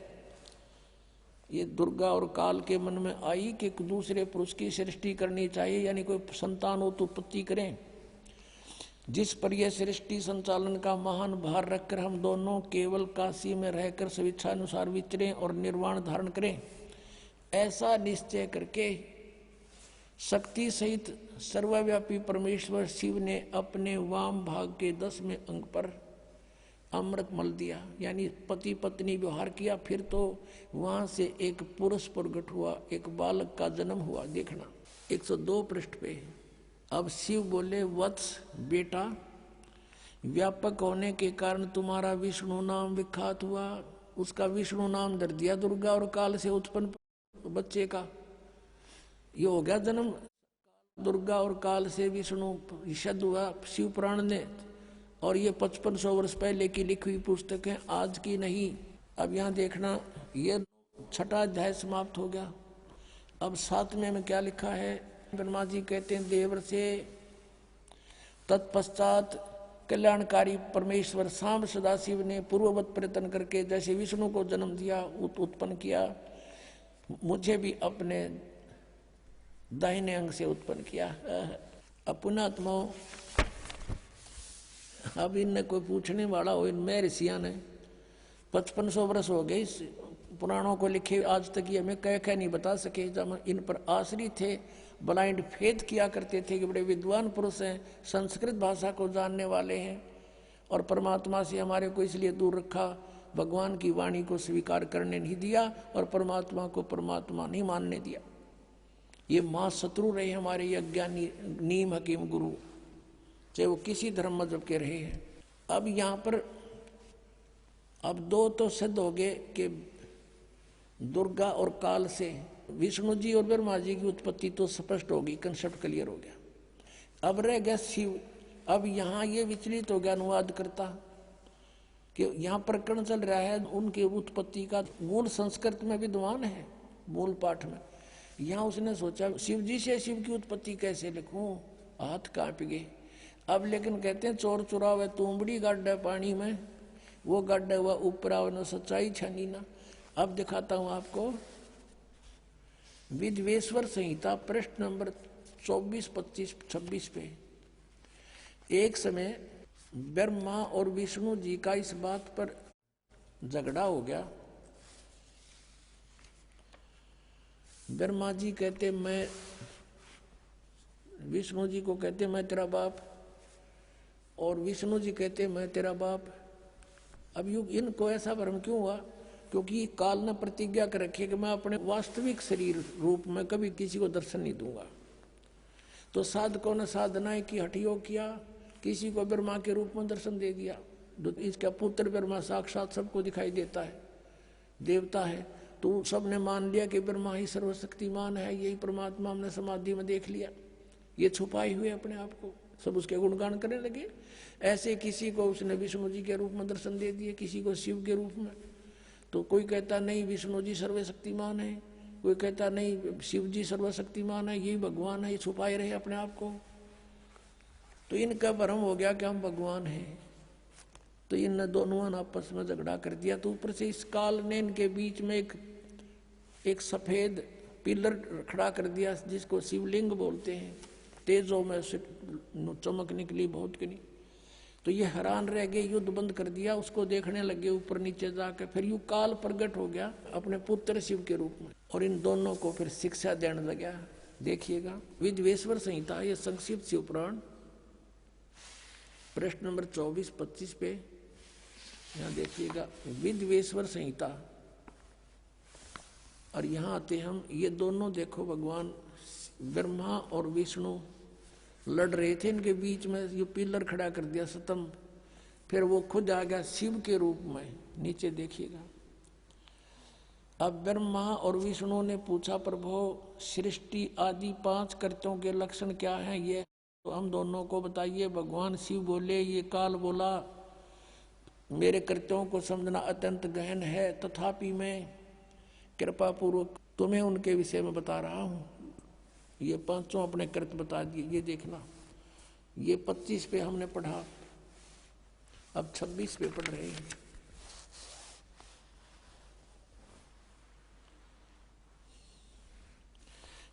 ये दुर्गा और काल के मन में आई कि दूसरे पुरुष की सृष्टि करनी चाहिए, यानी कोई संतान उत्पत्ति करें। जिस पर यह सृष्टि संचालन का महान भार रखकर हम दोनों केवल काशी में रहकर स्वेच्छानुसार विचरें और निर्वाण धारण करें, ऐसा निश्चय करके शक्ति सहित सर्वव्यापी परमेश्वर शिव ने अपने वाम भाग के 10वें अंग पर अमृत मल दिया, यानी पति पत्नी व्यवहार किया। फिर तो वहां से एक पुरुष प्रकट हुआ, एक बालक का जन्म हुआ। देखना 102 पृष्ठ पे। अब शिव बोले, वत्स बेटा, व्यापक होने के कारण तुम्हारा विष्णु नाम विख्यात हुआ। उसका विष्णु नाम धर दिया दुर्गा और काल से उत्पन्न बच्चे का। ये हो गया जन्म। दुर्गा और काल से विष्णु शब्द हुआ शिव पुराण ने, और ये 5500 वर्ष पहले की लिखी हुई पुस्तक है, आज की नहीं। अब यहाँ देखना, ये 6वां अध्याय समाप्त हो गया। अब 7वें में क्या लिखा है? ब्रह्मा जी कहते हैं, देवर से तत्पश्चात कल्याणकारी परमेश्वर सांब सदाशिव ने पूर्ववत प्रयत्न करके जैसे विष्णु को जन्म दिया, उत्पन्न किया, मुझे भी अपने दाहिने अंग से उत्पन्न किया। पुण्यात्माओं, अब इनने कोई पूछने वाला हो, इनमें ऋषियां ने 5500 वर्ष हो गए इस पुराणों को लिखे, आज तक ये हमें कह नहीं बता सके। जब इन पर आश्रित थे, ब्लाइंड फेथ किया करते थे कि बड़े विद्वान पुरुष हैं, संस्कृत भाषा को जानने वाले हैं, और परमात्मा से हमारे को इसलिए दूर रखा, भगवान की वाणी को स्वीकार करने नहीं दिया और परमात्मा को परमात्मा नहीं मानने दिया। ये महाशत्रु रहे हमारे ये अज्ञानी नीम हकीम गुरु, चाहे वो किसी धर्म मजहब के रहे हैं। अब यहाँ पर अब 2 तो सिद्ध हो गए कि दुर्गा और काल से विष्णु जी और ब्रह्मा जी की उत्पत्ति तो स्पष्ट होगी, कंसेप्ट क्लियर हो गया। अब रह गया शिव। अब यहाँ ये विचलित हो गया अनुवाद करता कि यहाँ प्रकरण चल रहा है उनके उत्पत्ति का, मूल संस्कृत में विद्वान है मूल पाठ में। यहाँ उसने सोचा शिव जी से शिव की उत्पत्ति कैसे लिखूं, हाथ कांप गए। अब लेकिन कहते हैं चोर चुरावे तुमड़ी गड्ढा पानी में, वो गड्ढा हुआ ऊपर आवनो सच्चाई छानी ना। अब दिखाता हूं आपको विद्वेश्वर संहिता पृष्ठ नंबर 24, 25, 26 पे। एक समय ब्रह्मा और विष्णु जी का इस बात पर झगड़ा हो गया। ब्रह्मा जी कहते मैं, विष्णु जी को कहते मैं तेरा बाप, और विष्णु जी कहते मैं तेरा बाप। अब यू इनको ऐसा भ्रम क्यों हुआ? क्योंकि काल ने प्रतिज्ञा कर रखी है कि मैं अपने वास्तविक शरीर रूप में कभी किसी को दर्शन नहीं दूंगा। तो साधकों ने साधनाएं की, हठयोग किया, किसी को ब्रह्मा के रूप में दर्शन दे दिया। इसका पुत्र ब्रह्मा साक्षात सबको दिखाई देता है, देवता है। तो सबने मान लिया कि ब्रह्मा ही सर्वशक्तिमान है, यही परमात्मा हमने समाधि में देख लिया। ये छुपाए हुए अपने आप को सब उसके गुणगान करने लगे। ऐसे किसी को उसने विष्णु जी के रूप में दर्शन दे दिए, किसी को शिव के रूप में। तो कोई कहता नहीं विष्णु जी सर्वशक्तिमान है, कोई कहता नहीं शिव जी सर्वशक्तिमान है, यही भगवान है, ये छुपाए रहे अपने आप को। तो इनका भ्रम हो गया कि हम भगवान हैं। तो इन दोनों ने आपस में झगड़ा कर दिया। तो ऊपर से इस काल ने इनके बीच में एक सफेद पिलर खड़ा कर दिया, जिसको शिवलिंग बोलते हैं। तेजों में से चमक निकली बहुत की। तो ये हैरान रह गए, युद्ध बंद कर दिया, उसको देखने लगे ऊपर नीचे जाकर। फिर यू काल प्रकट हो गया अपने पुत्र शिव के रूप में, और इन दोनों को फिर शिक्षा देने लगा। देखिएगा विद्वेश्वर संहिता, ये संक्षिप्त शिव पुराण, प्रश्न नंबर 24-25 पे यहाँ देखिएगा विद्वेश्वर संहिता। और यहाँ आते हम, ये दोनों देखो भगवान ब्रह्मा और विष्णु लड़ रहे थे, इनके बीच में ये पिलर खड़ा कर दिया स्तंभ। फिर वो खुद आ गया शिव के रूप में। नीचे देखिएगा, अब ब्रह्मा और विष्णु ने पूछा, प्रभु सृष्टि आदि 5 कृत्यों के लक्षण क्या हैं? ये तो हम दोनों को बताइए। भगवान शिव बोले, ये काल बोला, मेरे कृत्यों को समझना अत्यंत गहन है, तथापि मैं कृपा पूर्वक तुम्हें उनके विषय में बता रहा हूँ। ये 5 अपने कृत्य बता दिए। ये देखना, ये 25 पे हमने पढ़ा, अब 26 पे पढ़ रहे हैं।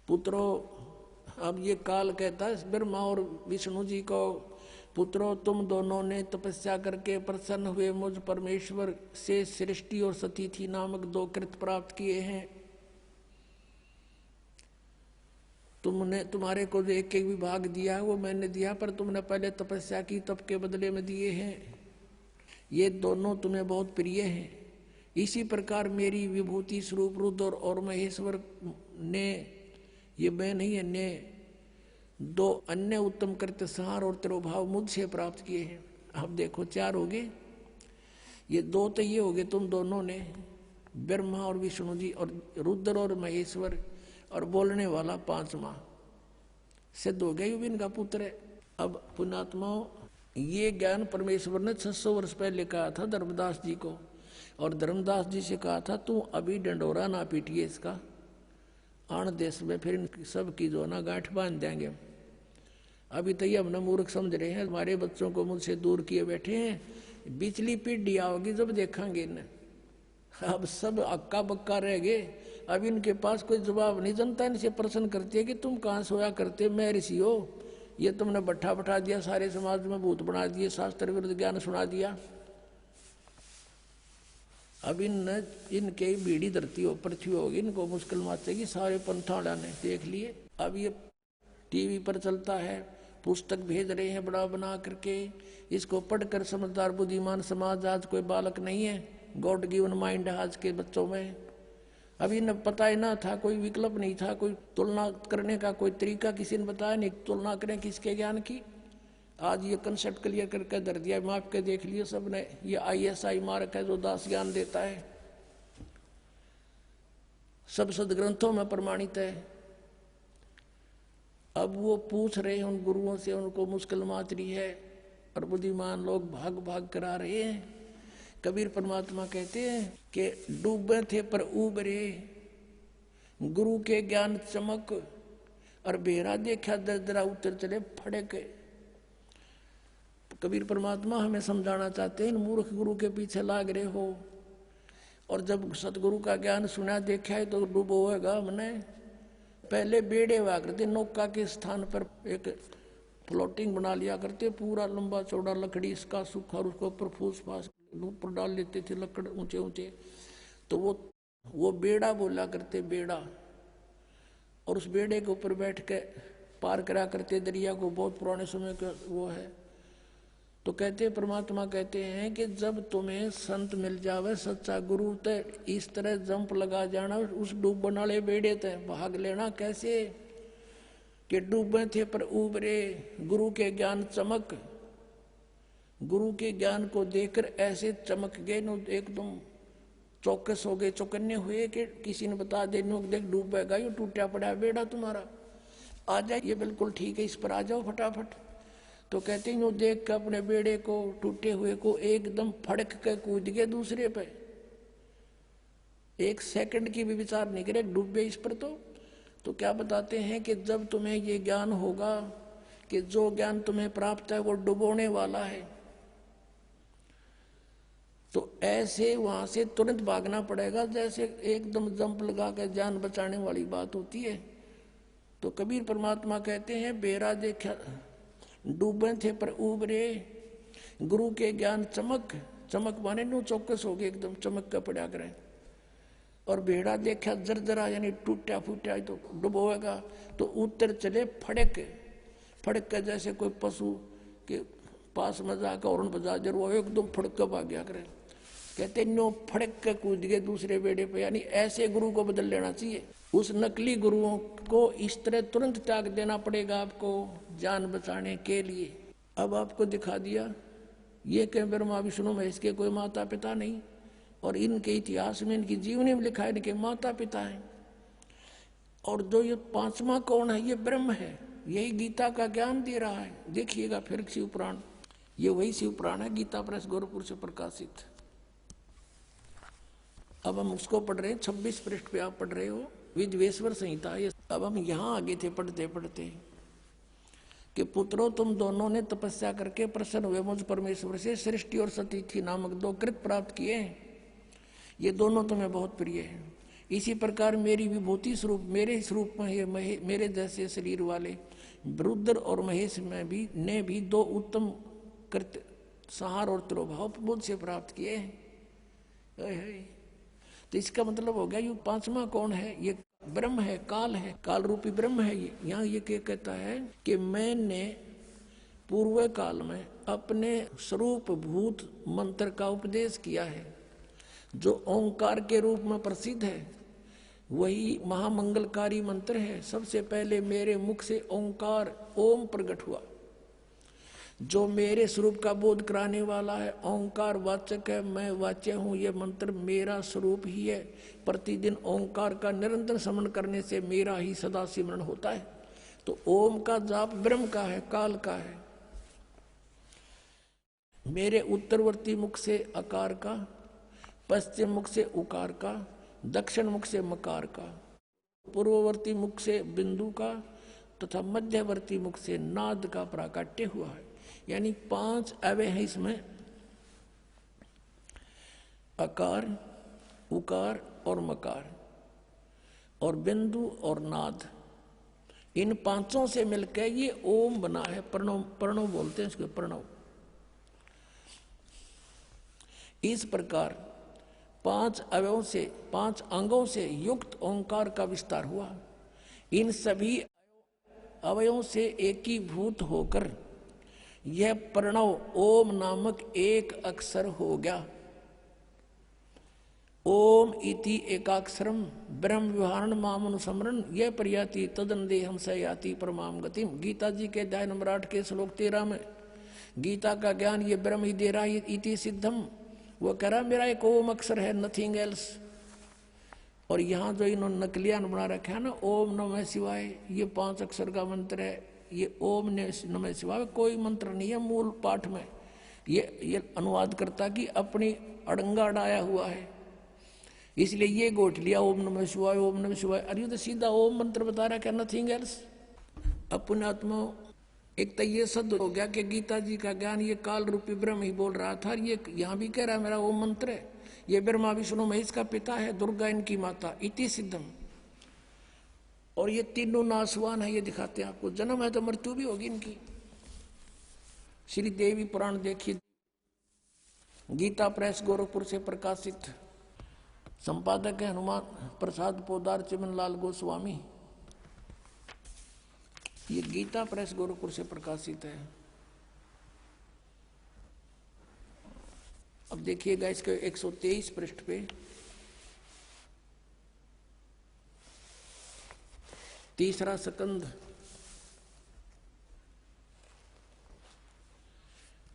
पुत्रों, अब ये काल कहता है ब्रह्मा और विष्णु जी को, पुत्रों तुम दोनों ने तपस्या करके प्रसन्न हुए मुझ परमेश्वर से सृष्टि और सतीथि नामक 2 कृत्य प्राप्त किए हैं। तुमने, तुम्हारे को जो एक विभाग दिया है वो मैंने दिया, पर तुमने पहले तपस्या की, तप के बदले में दिए हैं। ये दोनों तुम्हें बहुत प्रिय हैं। इसी प्रकार मेरी विभूति स्वरूप रुद्र और महेश्वर ने, ये मैं नहीं है, ने 2 अन्य उत्तम कृत्य संहार और तिरोभाव मुझसे प्राप्त किए हैं। अब देखो 4 हो गए, ये 2 तो ये हो गए तुम दोनों ने, ब्रह्मा और विष्णु जी, और रुद्र और महेश्वर, और बोलने वाला 5वां सिद्ध हो गया, युविन का पुत्र है। अब पुण्यात्माओं, ये ज्ञान परमेश्वर ने 600 वर्ष पहले कहा था धर्मदास जी को, और धर्मदास जी से कहा था तू अभी डंडोरा ना पीटिए इसका, आन देश में फिर सब की जो ना गांठ बांध देंगे। अभी तो ये हमने मूर्ख समझ रहे हैं, हमारे बच्चों को मुझसे दूर किए बैठे हैं। बिचली पीढ़ी आओगी जब देखेंगे इन्हें। अब सब अक्का बक्का रह गए, अब इनके पास कोई जवाब नहीं। जनता इनसे प्रश्न करती है कि तुम कहाँ सोया करते, मैं ऋषि हो, ये तुमने बैठा दिया, सारे समाज में भूत बना दिए, शास्त्र विरुद्ध ज्ञान सुना दिया। अब इनके बीड़ी धरती हो पृथ्वी होगी, इनको मुश्किल माचेगी। सारे पंथाड़ा ने देख लिए। अब ये टीवी पर चलता है, पुस्तक भेज रहे हैं बड़ा बना करके, इसको पढ़कर समझदार बुद्धिमान समाज आज कोई बालक नहीं है। गॉड गिवन माइंड है आज के बच्चों में। अभी न पता ही ना था, कोई विकल्प नहीं था, कोई तुलना करने का कोई तरीका किसी ने बताया नहीं, तुलना करें किसके ज्ञान की। आज ये कंसेप्ट क्लियर करके धर दिया, माप के देख लिए सबने। ये ISI मार्क है जो दास ज्ञान देता है, सब सदग्रंथों में प्रमाणित है। अब वो पूछ रहे हैं उन गुरुओं से, उनको मुश्किल माच रही है, और बुद्धिमान लोग भाग भाग करा रहे हैं। कबीर परमात्मा कहते हैं कि डूबे थे पर उबरे, गुरु के ज्ञान चमक, और बेरा देखा दरदरा उतर चले फड़क। कबीर परमात्मा हमें समझाना चाहते हैं, इन मूर्ख गुरु के पीछे लाग रहे हो, और जब सतगुरु का ज्ञान सुना देखा है तो डूबो होगा हमने। पहले बेड़े हुआ करते, नौका के स्थान पर एक फ्लोटिंग बना लिया करते, पूरा लंबा चौड़ा लकड़ी इसका सूखा, और उसको ऊपर फूस फास ऊपर डाल लेते थे लकड़ ऊंचे ऊंचे, तो वो बेड़ा बोला करते, बेड़ा। और उस बेड़े के ऊपर बैठ के पार करा करते दरिया को, बहुत पुराने समय का वो है। तो कहते परमात्मा कहते हैं कि जब तुम्हें संत मिल जावे सच्चा गुरु, तो इस तरह जंप लगा जाना उस डूबने वाले बेड़े ते, भाग लेना। कैसे कि डूबे थे पर उबरे, गुरु के ज्ञान चमक, गुरु के ज्ञान को देखकर ऐसे चमक गए, एकदम चौकस हो गए, चौकन्ने हुए कि किसी ने बता दे, देख डूबेगा, ये टूटा पड़ा बेड़ा तुम्हारा, आ जाए, ये बिल्कुल ठीक है, इस पर आ जाओ फटाफट। तो कहते हैं यूं देख कर अपने बेड़े को, टूटे हुए को, एकदम फड़क के कूद गए दूसरे पे। एक सेकंड की भी विचार नहीं करे, डूबे इस पर। तो क्या बताते हैं कि जब तुम्हें ये ज्ञान होगा कि जो ज्ञान तुम्हें प्राप्त है वो डुबोने वाला है, तो ऐसे वहां से तुरंत भागना पड़ेगा, जैसे एकदम जंप लगा कर जान बचाने वाली बात होती है। तो कबीर परमात्मा कहते हैं, बेरा देखा डूबे थे पर उबरे, गुरु के ज्ञान चमक, चमक माने नु चौकस हो गए, एकदम चमक का पड़ा करे। और बेड़ा देखा जरजरा, यानी टूटा फूटा तो डुबोएगा। तो उत्तर चले फड़क, फड़क के जैसे कोई पशु के पास में जाकर हॉर्न बजा, जब वो एकदम फड़क कर भाग गया करे। कहते नो फड़क के कूद गए दूसरे बेड़े पे, यानी ऐसे गुरु को बदल लेना चाहिए। उस नकली गुरुओं को इस तरह तुरंत त्याग देना पड़ेगा आपको जान बचाने के लिए। अब आपको दिखा दिया ये कि ब्रह्मा विष्णु महेश के कोई माता पिता नहीं, और इनके इतिहास में, इनकी जीवनी में लिखा है इनके माता पिता हैं। और जो ये पांचवा कौन है, ये ब्रह्म है। यही गीता का ज्ञान दे रहा है। देखिएगा फिर शिव पुराण, ये वही शिव पुराण है, गीता प्रेस गोरखपुर से प्रकाशित। अब हम उसको पढ़ रहे हैं, 26 पृष्ठ पे आप पढ़ रहे हो, विद्वेश्वर संहिता। ये अब हम यहाँ आगे थे पढ़ते पढ़ते कि पुत्रों तुम दोनों ने तपस्या करके प्रसन्न हुए मुझ परमेश्वर से सृष्टि और सतीथि नामक 2 कृत प्राप्त किए हैं। ये दोनों तुम्हें बहुत प्रिय हैं। इसी प्रकार मेरी विभूति स्वरूप, मेरे स्वरूप में ये मेरे जैसे शरीर वाले रुद्र और महेश में भी ने भी 2 उत्तम कृत संहार और तिरोभाव मुझसे प्राप्त किए हैं। तो इसका मतलब हो गया ये पांचवा कौन है, ये ब्रह्म है, काल है, काल रूपी ब्रह्म है। ये यहाँ ये क्या कहता है कि मैंने पूर्व काल में अपने स्वरूप भूत मंत्र का उपदेश किया है, जो ओंकार के रूप में प्रसिद्ध है। वही महामंगलकारी मंत्र है। सबसे पहले मेरे मुख से ओंकार ओम प्रकट हुआ, जो मेरे स्वरूप का बोध कराने वाला है। ओंकार वाचक है, मैं वाच्य हूँ। ये मंत्र मेरा स्वरूप ही है। प्रतिदिन ओंकार का निरंतर स्मरण करने से मेरा ही सदा सिमरण होता है। तो ओम का जाप ब्रह्म का है, काल का है। मेरे उत्तरवर्ती मुख से अकार का, पश्चिम मुख से उकार का, दक्षिण मुख से मकार का, पूर्ववर्ती मुख से बिंदु का तथा मध्यवर्ती मुख से नाद का प्राकट्य हुआ है। यानी 5 अवय हैं इसमें, अकार, उकार और मकार और बिंदु और नाद। इन 5 से मिलकर ये ओम बना है। प्रणव, प्रणव बोलते हैं इसको, प्रणव। इस प्रकार 5 अवयों से, 5 अंगों से युक्त ओंकार का विस्तार हुआ। इन सभी अवयों से एकीभूत होकर यह प्रणव ओम नामक एक अक्षर हो गया। ओम इति एकाक्षरम ब्रह्म विहारण मामनुसमरण यह प्रयाति तदन्देहम स याति परमाम गतिम। गीता जी के अध्याय नंबर 8 के श्लोक 13 में गीता का ज्ञान ये ब्रह्म ही दे रहा है। इति सिद्धम, वो कह रहा मेरा एक ओम अक्षर है, नथिंग एल्स। और यहाँ जो इन्होंने नकलियान बना रखा है ना, ओम नमः शिवाय, ये 5 अक्षर का मंत्र है। ये ओम नमः शिवाय कोई मंत्र नहीं है मूल पाठ में। ये अनुवाद करता कि अपनी अड़ंगा अड़ाया हुआ है, इसलिए ये गोट लिया ओम नमः शिवाय, ओम नमः शिवाय। अरे तो सीधा ओम मंत्र बता रहा, क्या नथिंग एल्स। अपने आत्मा एक तो ये सद हो गया कि गीता जी का ज्ञान ये काल रूपी ब्रह्म ही बोल रहा था। ये यहाँ भी कह रहा है मेरा ओम मंत्र है। ये ब्रह्मा विष्णु महेश का पिता है, दुर्गा इनकी माता, इति सिद्धम। और ये तीनों नासवान है, ये दिखाते हैं आपको। जन्म है तो मृत्यु भी होगी इनकी। श्री देवी पुराण देखिए, गीता प्रेस गोरखपुर से प्रकाशित। संपादक है हनुमान प्रसाद पोदार चिमनलाल गोस्वामी। ये गीता प्रेस गोरखपुर से प्रकाशित है। अब देखिएगा इसके 123 पृष्ठ पे, तीसरा स्कंद।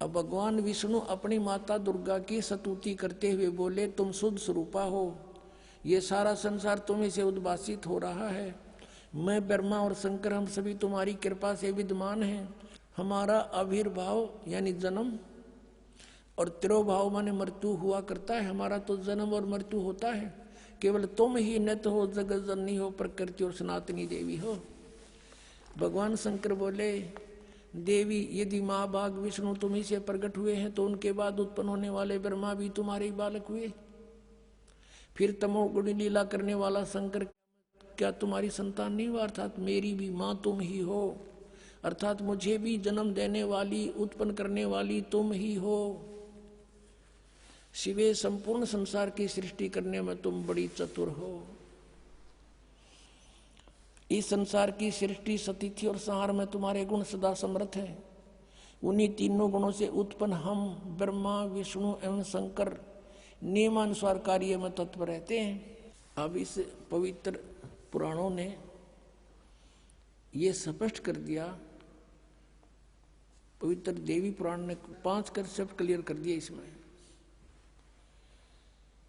अब भगवान विष्णु अपनी माता दुर्गा की स्तुति करते हुए बोले, तुम शुद्ध स्वरूपा हो, ये सारा संसार तुम्हीं से उद्भासित हो रहा है। मैं ब्रह्मा और शंकर हम सभी तुम्हारी कृपा से विद्यमान हैं। हमारा आविर्भाव यानी जन्म और तिरोभाव माने मृत्यु हुआ करता है। हमारा तो जन्म और मृत्यु होता है, केवल तुम ही नित हो, जगत जननी हो, प्रकृति और सनातनी देवी हो। भगवान शंकर बोले, देवी यदि माँ बाग विष्णु तुम्ही से प्रकट हुए हैं तो उनके बाद उत्पन्न होने वाले ब्रह्मा भी तुम्हारे ही बालक हुए। फिर तमोगुणी लीला करने वाला शंकर क्या तुम्हारी संतान नहीं हुआ? अर्थात मेरी भी माँ तुम ही हो, अर्थात मुझे भी जन्म देने वाली, उत्पन्न करने वाली तुम ही हो। शिवे संपूर्ण संसार की सृष्टि करने में तुम बड़ी चतुर हो। इस संसार की सृष्टि, सतिथि और संहार में तुम्हारे गुण सदा समर्थ है। उन्हीं तीनों गुणों से उत्पन्न हम ब्रह्मा, विष्णु एवं शंकर नियमानुसार कार्य में तत्पर रहते हैं। अब इस पवित्र पुराणों ने ये स्पष्ट कर दिया, पवित्र देवी पुराण ने 5 कंसेप्ट क्लियर कर दिए इसमें।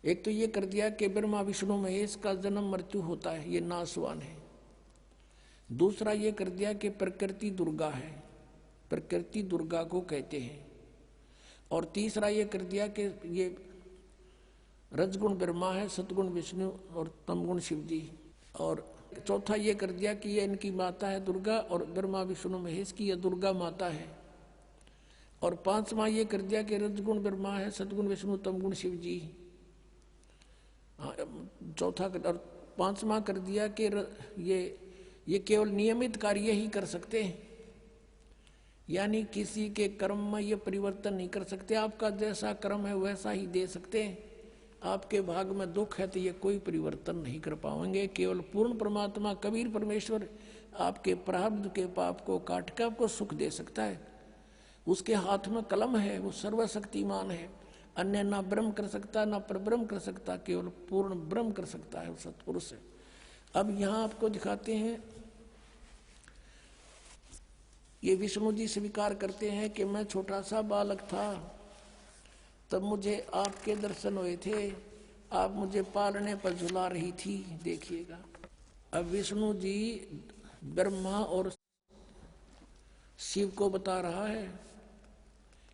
एक तो ये कर दिया कि ब्रह्मा विष्णु महेश का जन्म मृत्यु होता है, ये नाशवान है। दूसरा ये कर दिया कि प्रकृति दुर्गा है, प्रकृति दुर्गा को कहते हैं। और तीसरा ये कर दिया कि ये रजगुण ब्रह्मा है, सतगुण विष्णु और तमगुण शिव जी। और चौथा ये कर दिया कि ये इनकी माता है दुर्गा, और ब्रह्मा विष्णु महेश की यह दुर्गा माता है। और पांचवा ये कर दिया कि रजगुण ब्रह्मा है, सतगुण विष्णु, तमगुण शिव जी। चौथा और पांचवा कर दिया कि ये केवल नियमित कार्य ही कर सकते हैं, यानी किसी के कर्म में ये परिवर्तन नहीं कर सकते। आपका जैसा कर्म है वैसा ही दे सकते हैं। आपके भाग में दुख है तो ये कोई परिवर्तन नहीं कर पाएंगे। केवल पूर्ण परमात्मा कबीर परमेश्वर आपके प्रारब्ध के पाप को काट के आपको सुख दे सकता है। उसके हाथ में कलम है, वो सर्वशक्तिमान है। अन्य ना ब्रह्म कर सकता, ना परब्रह्म कर सकता, केवल पूर्ण ब्रह्म कर सकता है, वो सत्पुरुष है। अब यहाँ आपको दिखाते हैं, ये विष्णु जी स्वीकार करते हैं कि मैं छोटा सा बालक था तब मुझे आपके दर्शन हुए थे, आप मुझे पालने पर झुला रही थी। देखिएगा, अब विष्णु जी ब्रह्मा और शिव को बता रहा है।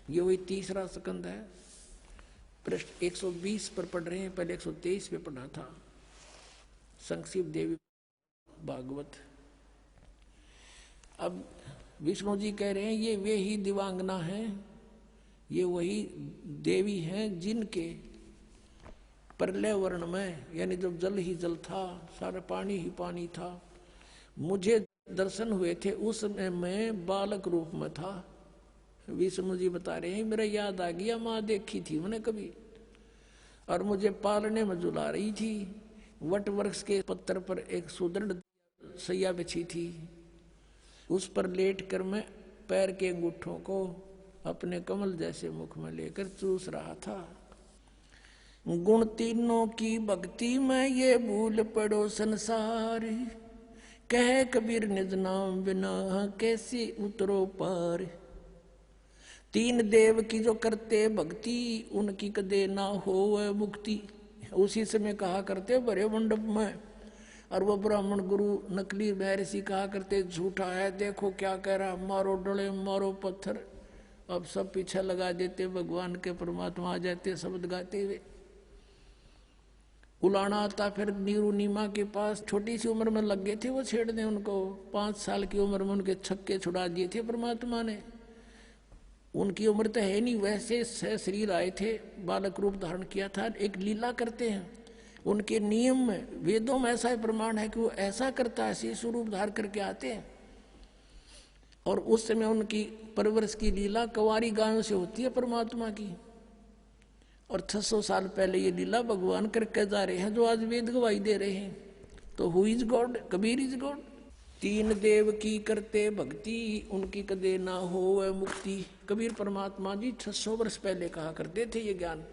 ये वही तीसरा स्कंद है, पृष्ठ 120 पर पढ़ रहे हैं, पहले 123 पे पढ़ा था। संक्षिप्त देवी भागवत। अब विष्णु जी कह रहे हैं ये वे ही दिवांगना हैं, ये वही देवी हैं जिनके प्रलय वर्ण में, यानी जब जल ही जल था, सारा पानी ही पानी था, मुझे दर्शन हुए थे। उस समय मैं बालक रूप में था। विष्णु जी बता रहे हैं मेरा याद आ गया, माँ देखी थी मैंने कभी, और मुझे पालने में झुला रही थी। वट वृक्ष के पत्थर पर एक सुदृढ़ सैया बिछी थी, उस पर लेट कर मैं पैर के अंगूठों को अपने कमल जैसे मुख में लेकर चूस रहा था। गुण तीनों की भक्ति में ये भूल पड़ो संसार, कह कबीर निज नाम बिना कैसे उतरो पार। तीन देव की जो करते भक्ति, उनकी कदे ना हो मुक्ति। उसी समय कहा करते बड़े मंडप में, और वो ब्राह्मण गुरु नकली महर्षि कहा करते झूठा है, देखो क्या कह रहा, मारो डले मारो पत्थर। अब सब पीछे लगा देते, भगवान के परमात्मा आ जाते शब्द गाते हुए। उलाना आता फिर नीरू नीमा के पास, छोटी सी उम्र में लग गए थे वो छेड़ने उनको। 5 साल की उम्र में उनके छक्के छुड़ा दिए थे परमात्मा ने। उनकी उम्र तो है नहीं, वैसे शरीर आए थे, बालक रूप धारण किया था। एक लीला करते हैं उनके नियम में, वेदों में ऐसा प्रमाण है कि वो ऐसा करता है, शिशु रूप धारण करके आते हैं। और उस समय उनकी परवरिश की लीला कुंवारी गायों से होती है परमात्मा की। और 600 साल पहले ये लीला भगवान करके जा रहे हैं, जो आज वेद गवाही दे रहे हैं। तो who is God? Kabir is God. तीन देव की करते भक्ति, उनकी कदे ना हो मुक्ति। कबीर परमात्मा जी 600 वर्ष पहले कहा करते थे ये ज्ञान।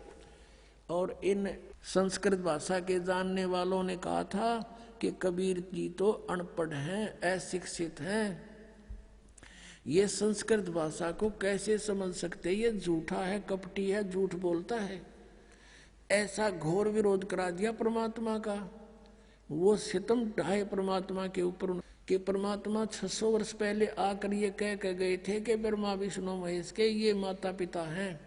और इन संस्कृत भाषा के जानने वालों ने कहा था कि कबीर जी तो अनपढ़ हैं, अशिक्षित हैं, ये संस्कृत भाषा को कैसे समझ सकते, ये झूठा है, कपटी है, झूठ बोलता है। ऐसा घोर विरोध करा दिया परमात्मा का। वो सितम ढाए परमात्मा के ऊपर कि परमात्मा 600 वर्ष पहले आकर ये कह के गए थे कि ब्रह्मा विष्णु महेश के ये माता पिता हैं,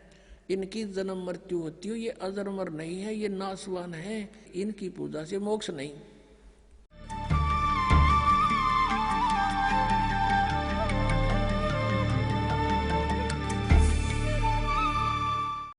इनकी जन्म मृत्यु होती हो, ये अजरमर नहीं है, ये नासवान है, इनकी पूजा से मोक्ष नहीं।